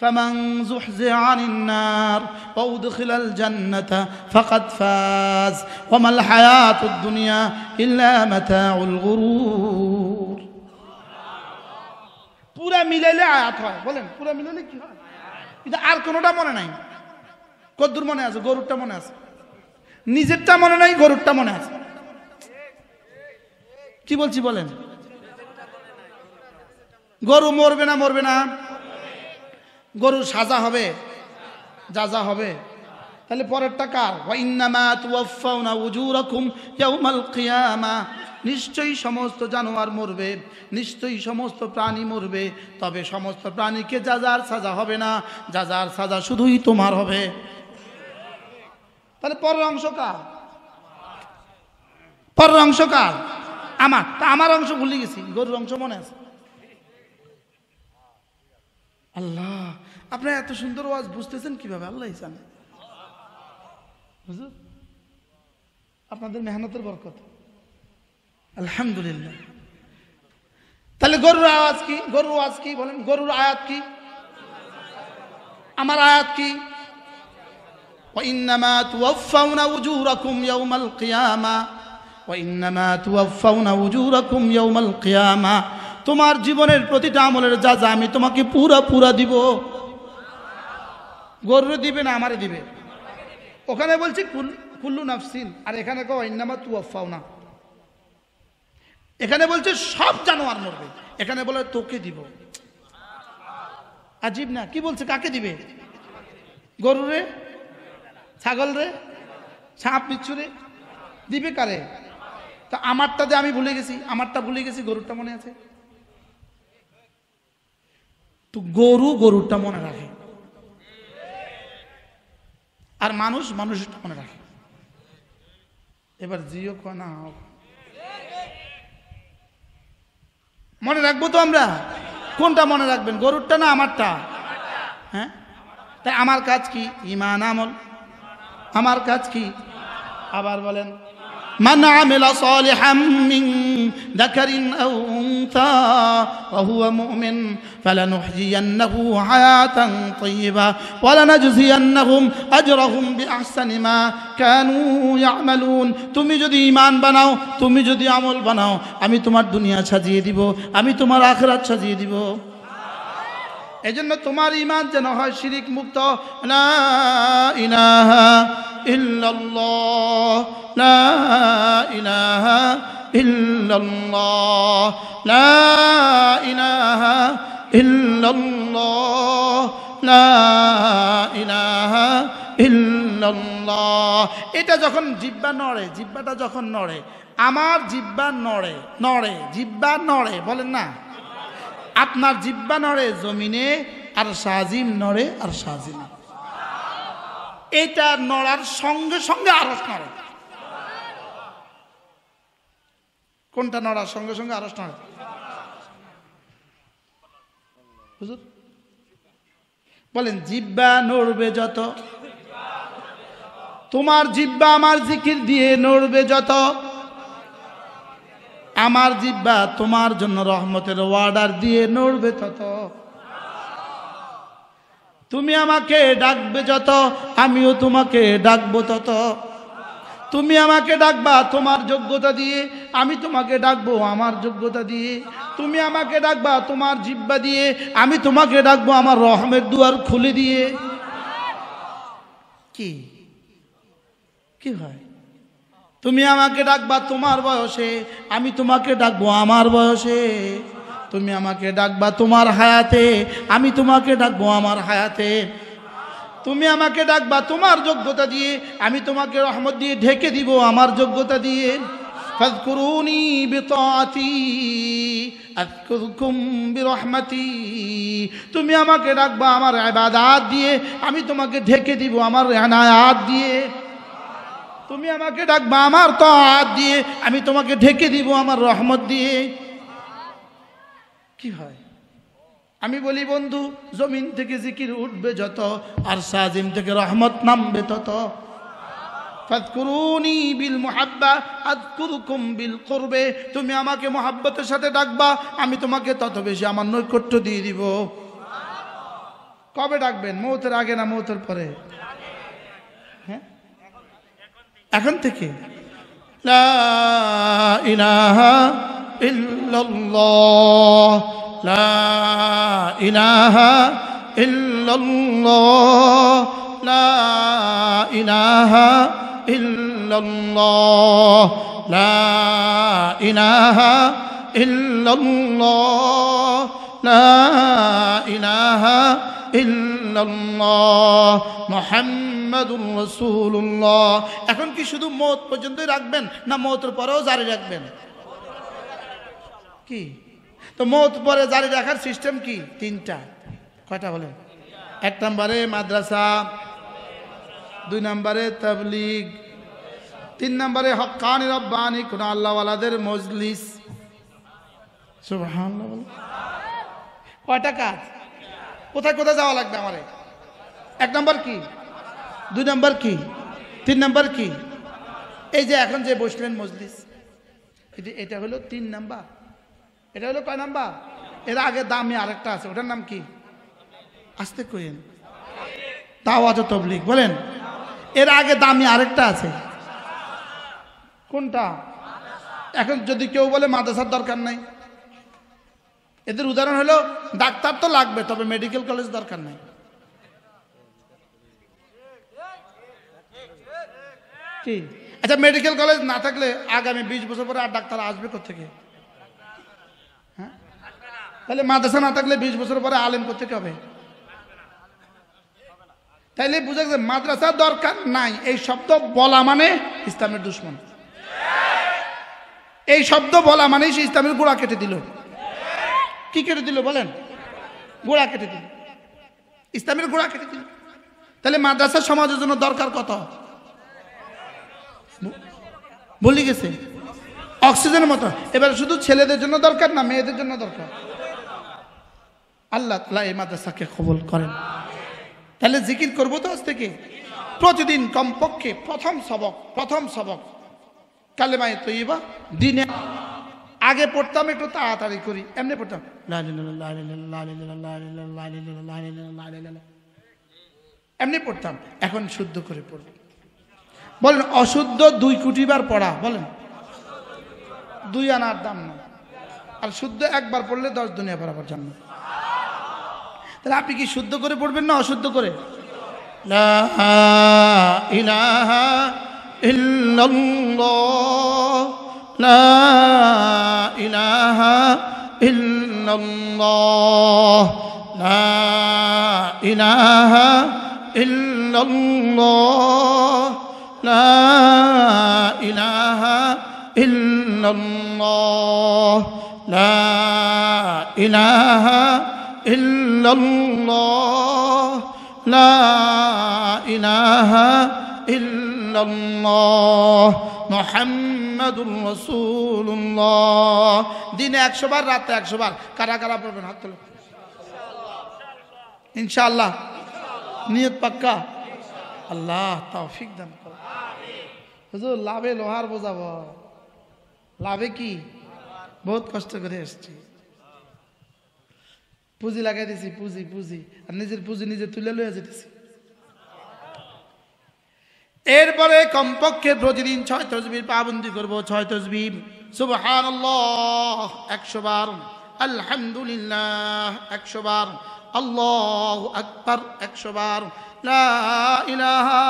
فمن زحزح عن النار وأدخل الجنة فقد فاز وما الحياة الدنيا إلا متاع الغرور। পুরা মিলাইলে আয়াত হয়। বলেন পুরা মিলাইলে কি হয়? কিন্তু আর কোনোটা মনে নাই। কদ্দুর মনে আছে? গরুরটা মনে আছে, নিজেরটা মনে নাই, গরুরটা মনে আছে। কি বলছি বলেন? গরু মরবে না? মরবে না। গরু সাজা হবে, যাজা হবে। তাহলে পরেরটা কার? ওয়াইন্নামা তুওয়াফাউনা উজুরাকুম ইয়াউমাল কিয়ামা। নিশ্চয়ই সমস্ত জানোয়ার মরবে, নিশ্চয়ই সমস্ত প্রাণী মরবে, তবে সমস্ত প্রাণীকে যাজার সাজা হবে না, যাজার সাজা শুধুই তোমার হবে। তাহলে পরের অংশ কার? পরের অংশ কার? আমার। তা আমার অংশ ভুলে গেছি, গরুর অংশ মনে আছে। আল্লাহ, আপনারা এত সুন্দর ওয়াজ বুঝতেছেন কিভাবে? আল্লাহ জানে। হুজুর আপনাদের মেহনতের বরকত, আলহামদুলিল্লাহ। তাহলে গরুর আওয়াজ কি? গরুর আওয়াজ কি বলেন? গরুর আয়াত কি? আমার আয়াত কি? ওয়াইন্নামা তুওয়াফাউনা উজুরাকুম ইয়াউমাল কিয়ামা, ওয়াইন্নামা তুওয়াফাউনা উজুরাকুম ইয়াউমাল কিয়ামা। তোমার জীবনের প্রতিটা আমলের যা আমি তোমাকে পুরা পুরা দিব। গরুরে দিবে না আমারে দিবে? ওখানে বলছি কুল্লু নাফসিন, আর এখানে কো ইন্নামা তুওয়াফাউনা। এখানে বলছে সব জানোয়ার মরবে, এখানে বলে তোকে দিব। আজীব না? কি বলছে? কাকে দিবে? গরুরে, ছাগল রে, সাপ বিচ্ছুরে দিবে কারে? তা আমারটা যে আমি ভুলে গেছি, আমারটা ভুলে গেছি, গরুরটা মনে আছে। তো গরু গরুরটা মনে রাখে, আর মানুষ মানুষটা মনে রাখে। এবার জিও কয় না হোক, মনে রাখবো তো আমরা। কোনটা মনে রাখবেন, গরুরটা না আমারটা? হ্যাঁ, তাই আমার কাজ কি? ঈমান আমল। আমার কাজ কি? আবার বলেন, মান আমিলা সালিহাম মিন যাকারিন আও উনসা ওয়া হুয়া মুমিন ফালানুহয়িয়ান্নাহু হায়াতান তাইয়্যিবা ওয়া লানাজজিয়ান্নাহুম আজরাহুম বিআহসানি মা কানু ইয়ামালুন। তুমি যদি ঈমান বানাও, তুমি যদি আমল বানাও, আমি তোমার দুনিয়া সাজিয়ে দিব, আমি তোমার আখিরাত সাজিয়ে দিব। এজন্য তোমার ঈমান যেন হয় শিরিক মুক্ত। লা ইলাহা ইল্লাল্লাহ, লা ইলাহা ইল্লাল্লাহ, লা ইলাহা ইল্লাল্লাহ, লা ইলাহা ইল্লাল্লাহ। এটা যখন জিহ্বা নড়ে, জিহ্বাটা যখন নড়ে, আমার জিহ্বা নড়ে, নড়ে, জিহ্বা নড়ে, বলেন না? আপনার জিহ্বা নড়ে জমিনে, আর সাজিম নড়ে, আর সাজিম। এটা নড়ার সঙ্গে সঙ্গে আরশ নড়ে। কোনটা নড়ার সঙ্গে সঙ্গে আরশ নড়ে? হুজুর বলেন, জিহ্বা নড়বে যত, তোমার জিহ্বা আমার জিকির দিয়ে নড়বে যত, আমার জিহ্বা তোমার জন্য রহমতের ওয়ার্ডার দিয়ে নড়বে তত। তুমি আমাকে ডাকবে যত, আমিও তোমাকে ডাকবো তত। তুমি আমাকে ডাকবা তোমার যোগ্যতা দিয়ে, আমি তোমাকে ডাকবো আমার যোগ্যতা দিয়ে। তুমি আমাকে ডাকবা তোমার জিহ্বা দিয়ে, আমি তোমাকে ডাকবো আমার রহমের দুয়ার খুলে দিয়ে। কি কি হয়? তুমি আমাকে ডাকবা তোমার বয়সে, আমি তোমাকে ডাকবো আমার বয়সে। তুমি আমাকে ডাকবা তোমার হায়াতে, আমি তোমাকে ডাকবো আমার হায়াতে। তুমি আমাকে ডাকবা তোমার যোগ্যতা দিয়ে, আমি তোমাকে রহমত দিয়ে ঢেকে দিব আমার যোগ্যতা দিয়ে। ফাযকুরুনি বিতাআতি আযকুরকুম বিরহমাতি, তুমি আমাকে ডাকবা আমার ইবাদত দিয়ে, আমি তোমাকে ঢেকে দিব আমার ইনায়াত দিয়ে। তুমি আমাকে ডাকবা আমার তাআত দিয়ে, আমি তোমাকে ঢেকে দিব আমার রহমত দিয়ে। কি হয়? আমি বলি বন্ধু, জমিন থেকে জিকির উঠবে যত, আর সাজিম থেকে রহমত নামবে তত। ফাযকুরুনি বিল মুহাব্বা আযকুরকুম বিল কুরবে, তুমি আমাকে মুহাব্বতের সাথে ডাকবা, আমি তোমাকে তত বেশি আমার নৈকট্য দিয়ে দিব। কবে ডাকবেন? মৌতের আগে না মৌতের পরে? হ্যাঁ, এখন থেকে। লা ইলাহা ইল্লাল্লাহ, লা ইলাহা ইল্লাল্লাহ, লা ইলাহা ইল্লাল্লাহ, লা ইলাহা ইল্লাল্লাহ, লা ইলাহা ইল্লাল্লাহ মুহাম্মাদুর রাসূলুল্লাহ। এখন কি শুধু মওত পর্যন্তই রাখবেন না মওতের পরেও জারি রাখবেন? কি তো মওত পরে জারি রাখার সিস্টেম কি? তিনটা। কয়টা বলেন? এক নম্বরে মাদ্রাসা, দুই নম্বরে তাবলীগ, তিন নম্বরে হক্কানি রব্বানি কোন আল্লাহওয়ালাদের মজলিস। সুবহানাল্লাহ। কয়টা কাজ? কোথায় কোথায় যাওয়া লাগবে আমারে? এক নম্বর কি, দুই নম্বর কি, তিন নম্বর কি? এই যে এখন যে বসলেন মজলিস, এটা হলো তিন নাম্বার। এটা হলো কয় নাম্বার? এর আগে দামি আরেকটা আছে, ওটার নাম কি? আস্তে কইেন। দাওয়াত ও তাবলীগ বলেন। এর আগে দামি আরেকটা আছে, কোনটা? এখন যদি কেউ বলে মাদ্রাসার দরকার নাই, এদের উদাহরণ হলো ডাক্তার তো লাগবে, তবে মেডিকেল কলেজ দরকার নাই। কি? আচ্ছা, মেডিকেল কলেজ না থাকলে আগামী 20 বছর পরে আর ডাক্তার আসবে কোত্থেকে? হ্যাঁ, তাহলে মাদ্রাসা না থাকলে 20 বছর পরে আলেম কোত্থেকে হবে? তাইলে বুঝা গেছে মাদ্রাসা দরকার নাই এই শব্দ বলা মানে ইসলামের দুশ্মন। এই শব্দ বলা মানে সে ইসলামের গোড়া কেটে দিল। কি কেটে দিল বলেন? গোড়া কেটে দিল, ইসলামের গোড়া কেটে দিল। তাহলে মাদ্রাসা সমাজের জন্য দরকার কত? বলি গেছে অক্সিজেনের মতো। এবার শুধু ছেলেদের জন্য দরকার না মেয়েদের জন্য দরকার? আল্লাহ তাআলা এই মাদ্রাসাকে কবুল করেন। তাহলে জিকির করবো তো আজ থেকে প্রতিদিন কমপক্ষে প্রথম সবক কালেমায়ে তৈয়বা। দিনে আগে পড়তাম একটু তাড়াতাড়ি করি, এমনি পড়তাম এমনি পড়তাম। এখন শুদ্ধ করে পড়ব। বলেন অশুদ্ধ 2 কোটি বার পড়া, বলেন 2 আনার দাম না। আর শুদ্ধ একবার পড়লে 10 দুনিয়া বরাবর জান্নাত। তাহলে আপনি কি শুদ্ধ করে পড়বেন না অশুদ্ধ করে? লা ইলাহা ইল্লাল্লাহ, লা ইলাহা ইল্লাল্লাহ, লা ইলাহা ইল্লাল্লাহ, লা ইলাহা ইল্লাল্লাহ, লা ইলাহা ইল্লাল্লাহ, লা ইলাহা ইল্লাল্লাহ মুহাম্মাদুর রাসূলুল্লাহ। দিনে 100 বার, রাতে 100 বার। কারা কারা পড়বেন হাত তোলো ইনশাআল্লাহ। নিয়ত পাক্কা? আল্লাহ তৌফিক দান করুন। হুজুর লাভে লোহার বোঝাবো, লাভে কি? বহুত কষ্ট করে এসেছি, পুঁজি লাগাই দিছি, পুঁজি আর নিজের পুঁজি নিজে তুলে লইয়া যেতেছি। এরপরে কমপক্ষে প্রতিদিন 6 তাসবিহ পাবন্দি করব। 6 তাসবিহ সুবহানাল্লাহ 100 বার, আলহামদুলিল্লাহ 100 বার, আল্লাহু আকবার 100 বার, লা ইলাহা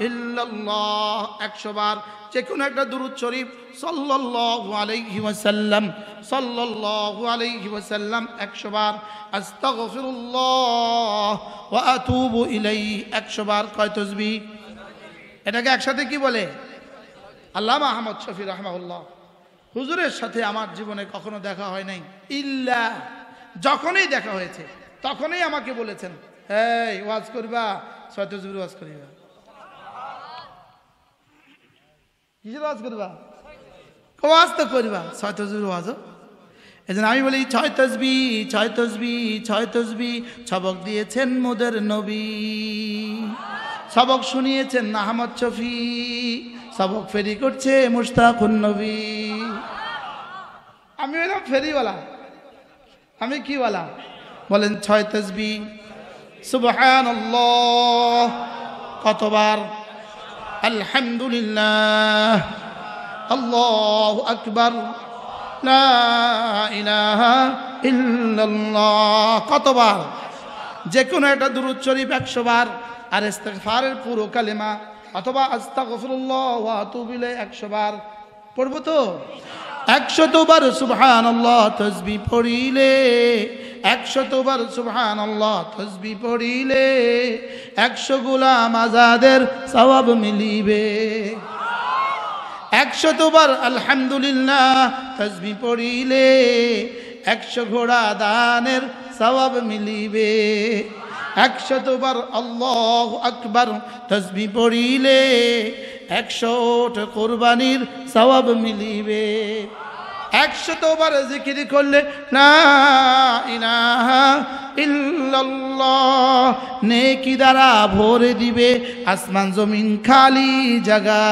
ইল্লাল্লাহ 100 বার, যে কোনো একটা দুরূদ শরীফ সাল্লাল্লাহু আলাইহি ওয়াসাল্লাম, সাল্লাল্লাহু আলাইহি ওয়াসাল্লাম 100 বার, আস্তাগফিরুল্লাহ ওয়া আতুবু ইলাইহি 100 বার। কয় তাসবিহ? এটাকে একসাথে কি বলে? আল্লামা আহমদ শফি রাহমাহুল্লাহ, হুজুরের সাথে আমার জীবনে কখনো দেখা হয় নাই, ইল্লা যখনই দেখা হয়েছে তখনই আমাকে বলেছেন, এই ওয়াজ করবা, 6 তাসবিহ ওয়াজ করিবা। কিসের ওয়াজ করবা? ওয়াজ তো করবা, 6 তাসবিহ ওয়াজ। এজন্য আমি বলি 6 তাসবিহ, 6 তাসবিহ, 6 তাসবিহ সবক দিয়েছেন মোদের নবী, সবক শুনিয়েছেন আহমদ শফি, সবক ফেরি করছে মুশতাকুন নবী। আমি হলাম ফেরিওয়ালা, আমি কি ওয়ালা? বলেন 6 তাসবিহ। সুবহানাল্লাহ কতবার? আলহামদুলিল্লাহ, আল্লাহু আকবার, লা ইলাহা ইল্লাল্লাহ কতবার? যে কোনো একটা দুরূদ শরীফ 100 বার, আর ইস্তিগফারের পুরো কালেমা অথবা আস্তাগফিরুল্লাহ ওয়া আতুবু ইলাইহি 100 বার পড়ব তো? 100 বার সুবহানাল্লাহ তাসবিহ পড়িলে, 100 বার সুবহানাল্লাহ তাসবিহ পড়িলে 100 গোলাম আজাদের সওয়াব মিলিবে। 100 বার আলহামদুলিল্লাহ তাসবিহ পড়িলে 100 ঘোড়া দানের সওয়াব মিলিবে। 100 বার আল্লাহু আকবার তাসবিহ পড়িলে 100 ওট কুরবানির সওয়াব মিলিবে। 100 বার জিকির করলে লা ইলাহা ইল্লাল্লাহ নেকি দ্বারা ভরে দিবে আসমান জমিন খালি জায়গা।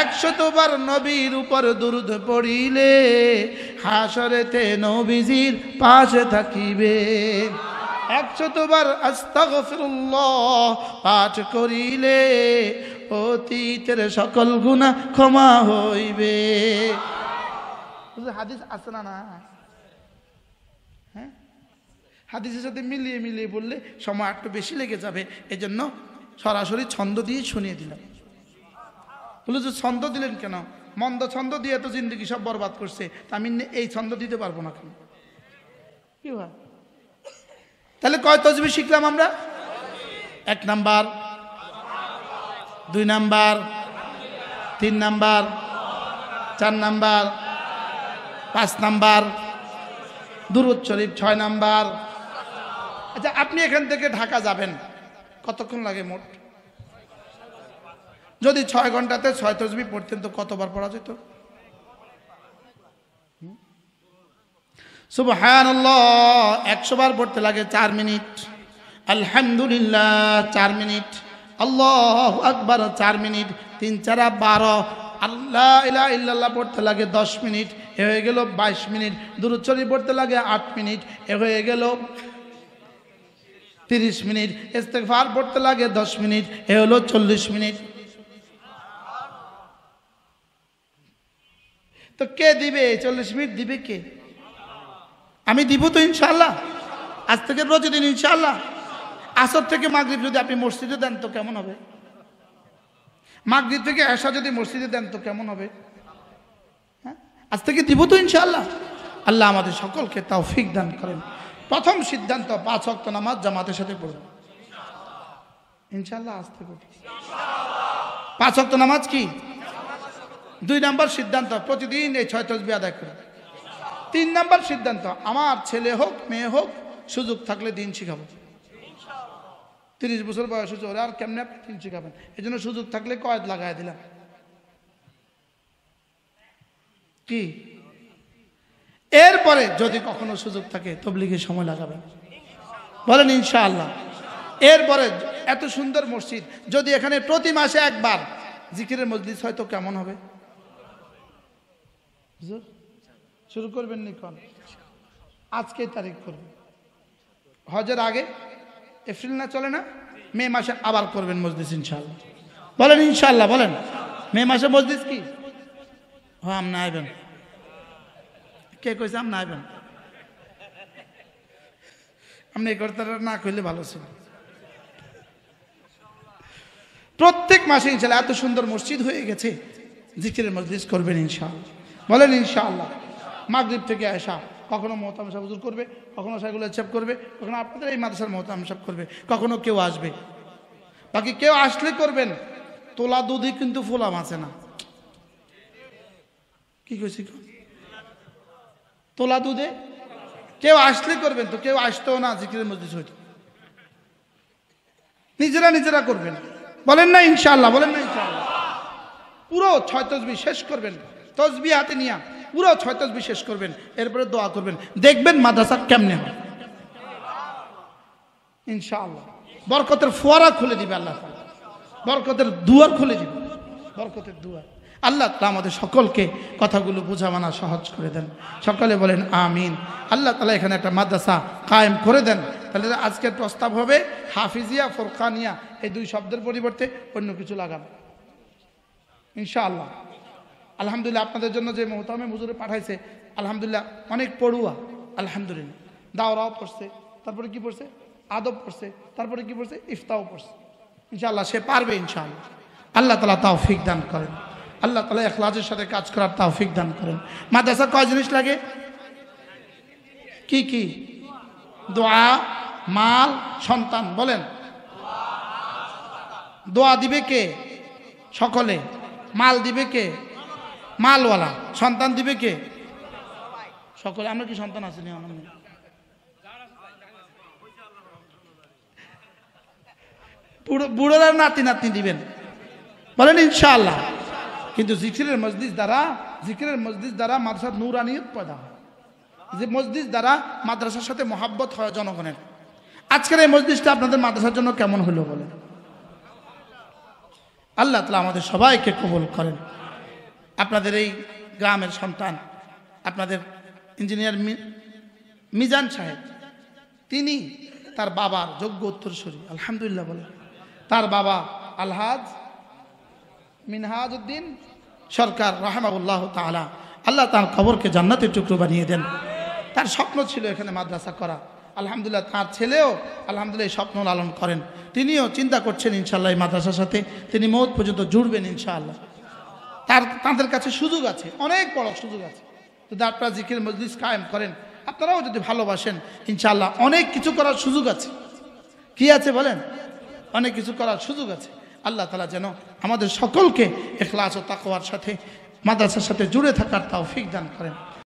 100 বার নবীর উপর দুরূদ পড়িলে হাসরেতে নবীজির পাশে থাকিবে। 100 বার আস্তাগফিরুল্লাহ পাঠ করিলে অতীতের সকল গুনাহ ক্ষমা হইবে। হাদিস আছে না? হ্যাঁ, হাদিসের সাথে মিলিয়ে মিলিয়ে বললে সময় একটু বেশি লেগে যাবে, এজন্য সরাসরি ছন্দ দিয়ে শুনিয়ে দিলাম। বলে যে ছন্দ দিলেন কেন? মন্দ ছন্দ দিয়ে তো জিন্দগি সব বরবাদ করছে, তা আমি এই ছন্দ দিতে পারবো না কেন? কি হয়? তাহলে কয় তাসবিহ শিখলাম আমরা? 1 number, 2 number, 3 number, 4 number, 5 number, দুরূদ শরীফ 6 নাম্বার। আচ্ছা, আপনি এখান থেকে ঢাকা যাবেন কতক্ষণ লাগে মোট? যদি 6 ঘন্টাতে 6 তাসবিহ পড়তেন তো কতবার পড়া যেত? সুবহানাল্লাহ 100 বার পড়তে লাগে 4 মিনিট, আলহামদুলিল্লাহ 4 মিনিট, আল্লাহু আকবার 4 মিনিট, 3 4 12, আল্লাহ ইলাহা ইল্লাল্লাহ পড়তে লাগে 10 মিনিট, এ হয়ে গেল 22 মিনিট, দুরূদ শরীফ পড়তে লাগে 8 মিনিট, এ হয়ে গেল 30 মিনিট, ইস্তিগফার পড়তে লাগে 10 মিনিট, এ হলো 40 মিনিট। তো কে দিবে 40 মিনিট? দিবে কে? আমি দিব তো ইনশাআল্লাহ, আজ থেকে প্রতিদিন ইনশাআল্লাহ। আসর থেকে মাগরিব যদি আপনি মসজিদে দেন তো কেমন হবে? মাগরিব থেকে এশা যদি মসজিদে দেন তো কেমন হবে? হ্যাঁ, আজ থেকে দিব তো ইনশাআল্লাহ। আল্লাহ আমাদের সকলকে তৌফিক দান করেন। প্রথম সিদ্ধান্ত 5 ওয়াক্ত নামাজ জামাতের সাথে পড়ব ইনশাআল্লাহ। আজ থেকে 5 ওয়াক্ত নামাজ কি? 2 নাম্বার সিদ্ধান্ত প্রতিদিন এই 6 তাসবিহ আদায় করব। 3 নাম্বার সিদ্ধান্ত আমার ছেলে হোক মেয়ে হোক সুযোগ থাকলে দিন শিখাবো। 30 বছর বয়স হচ্ছে, ওরা আর কেমনে দিন শিখাবেন? এই জন্য সুযোগ থাকলে কয়েদ লাগাই দিলাম। কি এরপরে যদি কখনো সুযোগ থাকে তাবলীগের সময় লাগাবেন, বলেন ইনশাআল্লাহ। এরপরে এত সুন্দর মসজিদ, যদি এখানে প্রতি মাসে একবার জিকিরের মজলিস হয় তো কেমন হবে? শুরু করবেন নিকন, আজকে তারিখ করবেন। হজের আগে এপ্রিল না চলে না, মে মাসে আবার করবেন মজলিস ইনশাআল্লাহ। বলেন ইনশাআল্লাহ, বলেন। মে মাসে মজলিস কি? হ্যাঁ, আপনি আইবেন। কে কইছে আপনি আইবেন? আপনি এই কথাটা না কইলে ভালো ছিল। প্রত্যেক মাসে ইনশাআল্লাহ এত সুন্দর মসজিদ হয়ে গেছে, জিকিরের মজলিস করবেন ইনশাআল্লাহ। বলেন ইনশাআল্লাহ। মাগরিব থেকে আসা কখনো মোহতাম সাহেব হুজুর করবে, কখনো সাইকুল সাহেব করবে, কখনো আপনাদের এই মাদ্রাসার মোহতাম সাহেব করবে, কখনো কেউ আসবে। বাকি কেউ আসলে করবেন, তোলা দুধই কিন্তু ফোলাম আছে না। কি কইছি? তোলা দুধে কেউ আসলে করবেন, তো কেউ আসতেও না, জিকিরের মজলিস হইতো। নিজেরা নিজেরা করবেন। বলেন না ইনশাআল্লাহ, বলেন না ইনশাআল্লাহ। পুরো 6 তসবিহ শেষ করবেন, তসবিহ হাতে নিয়া পুরো 6 তসবিহ শেষ করবেন, এরপরে দোয়া করবেন, দেখবেন মাদ্রাসা কেমনে হয় ইনশাআল্লাহ। বরকতের ফোয়ারা খুলে দিবে আল্লাহ তাআলা, বরকতের দুয়ার খুলে দিবে, বরকতের দুয়ার। আল্লাহ তাআলা আমাদের সকলকে কথাগুলো বোঝা মানা সহজ করে দেন। সকলে বলেন আমিন। আল্লাহ তাআলা এখানে একটা মাদ্রাসা কায়েম করে দেন। তাহলে আজকের প্রস্তাব হবে হাফিজিয়া ফুরকানিয়া, এই 2 শব্দের পরিবর্তে অন্য কিছু লাগান ইনশাআল্লাহ। আলহামদুলিল্লাহ আপনাদের জন্য যে মোহতামে হুজুরে পাঠাইছে, আলহামদুলিল্লাহ অনেক পড়ুয়া, আলহামদুলিল্লাহ দাওরাও পড়ছে, তারপরে কি পড়ছে, আদব পড়ছে, তারপরে কি পড়ছে, ইফতাও পড়ছে। ইনশাআল্লাহ সে পারবে ইনশাআল্লাহ। আল্লাহ তাআলা তৌফিক দান করেন, আল্লাহ তাআলা ইখলাসের সাথে কাজ করার তৌফিক দান করেন। মাদ্রাসা কয় জিনিস লাগে? কি কি? দোয়া, মাল, সন্তান। বলেন দোয়া দিবে কে? সকলে। মাল দিবে কে? মালওয়ালা। সন্তান দিবে কে? সকলে। আমরা কি সন্তান আছে না? বুড়োরা নাতি নাতনি দিবেন। বলেন ইনশাআল্লাহ। কিন্তু জিকিরের মজলিস দ্বারা মাদ্রাসার নূরানিয়ত পয়দা হয়, যে মজলিস দ্বারা মাদ্রাসার সাথে মহাব্বত হয় জনগণের। আজকের এই মজলিসটা আপনাদের মাদ্রাসার জন্য কেমন হলো বলেন? আল্লাহ তাআলা আমাদের সবাইকে কবুল করেন। আপনাদের এই গ্রামের সন্তান, আপনাদের ইঞ্জিনিয়ার মিজান সাহেব, তিনি তার বাবার যোগ্য উত্তরসূরি, আলহামদুলিল্লাহ বলেন। তার বাবা আলহাজ মিনহাজ উদ্দিন সরকার রাহিমাহুল্লাহ তাআলা, আল্লাহ তার কবরকে জান্নাতের টুকরো বানিয়ে দেন। তার স্বপ্ন ছিল এখানে মাদ্রাসা করা, আলহামদুলিল্লাহ তার ছেলেও আলহামদুলিল্লাহ এই স্বপ্ন লালন করেন। তিনিও চিন্তা করছেন ইনশাআল্লাহ এই মাদ্রাসার সাথে তিনি মওত পর্যন্ত জুড়বেন ইনশাআল্লাহ। তাদের কাছে সুযোগ আছে, অনেক বড় সুযোগ আছে। যদি আপনারা জিকির মজলিস কায়েম করেন, আপনারাও যদি ভালোবাসেন, ইনশাআল্লাহ অনেক কিছু করার সুযোগ আছে। কি আছে বলেন? অনেক কিছু করার সুযোগ আছে। আল্লাহ তাআলা যেন আমাদের সকলকে ইখলাস ও তাকওয়ার সাথে মাদ্রাসার সাথে জুড়ে থাকার তৌফিক দান করেন।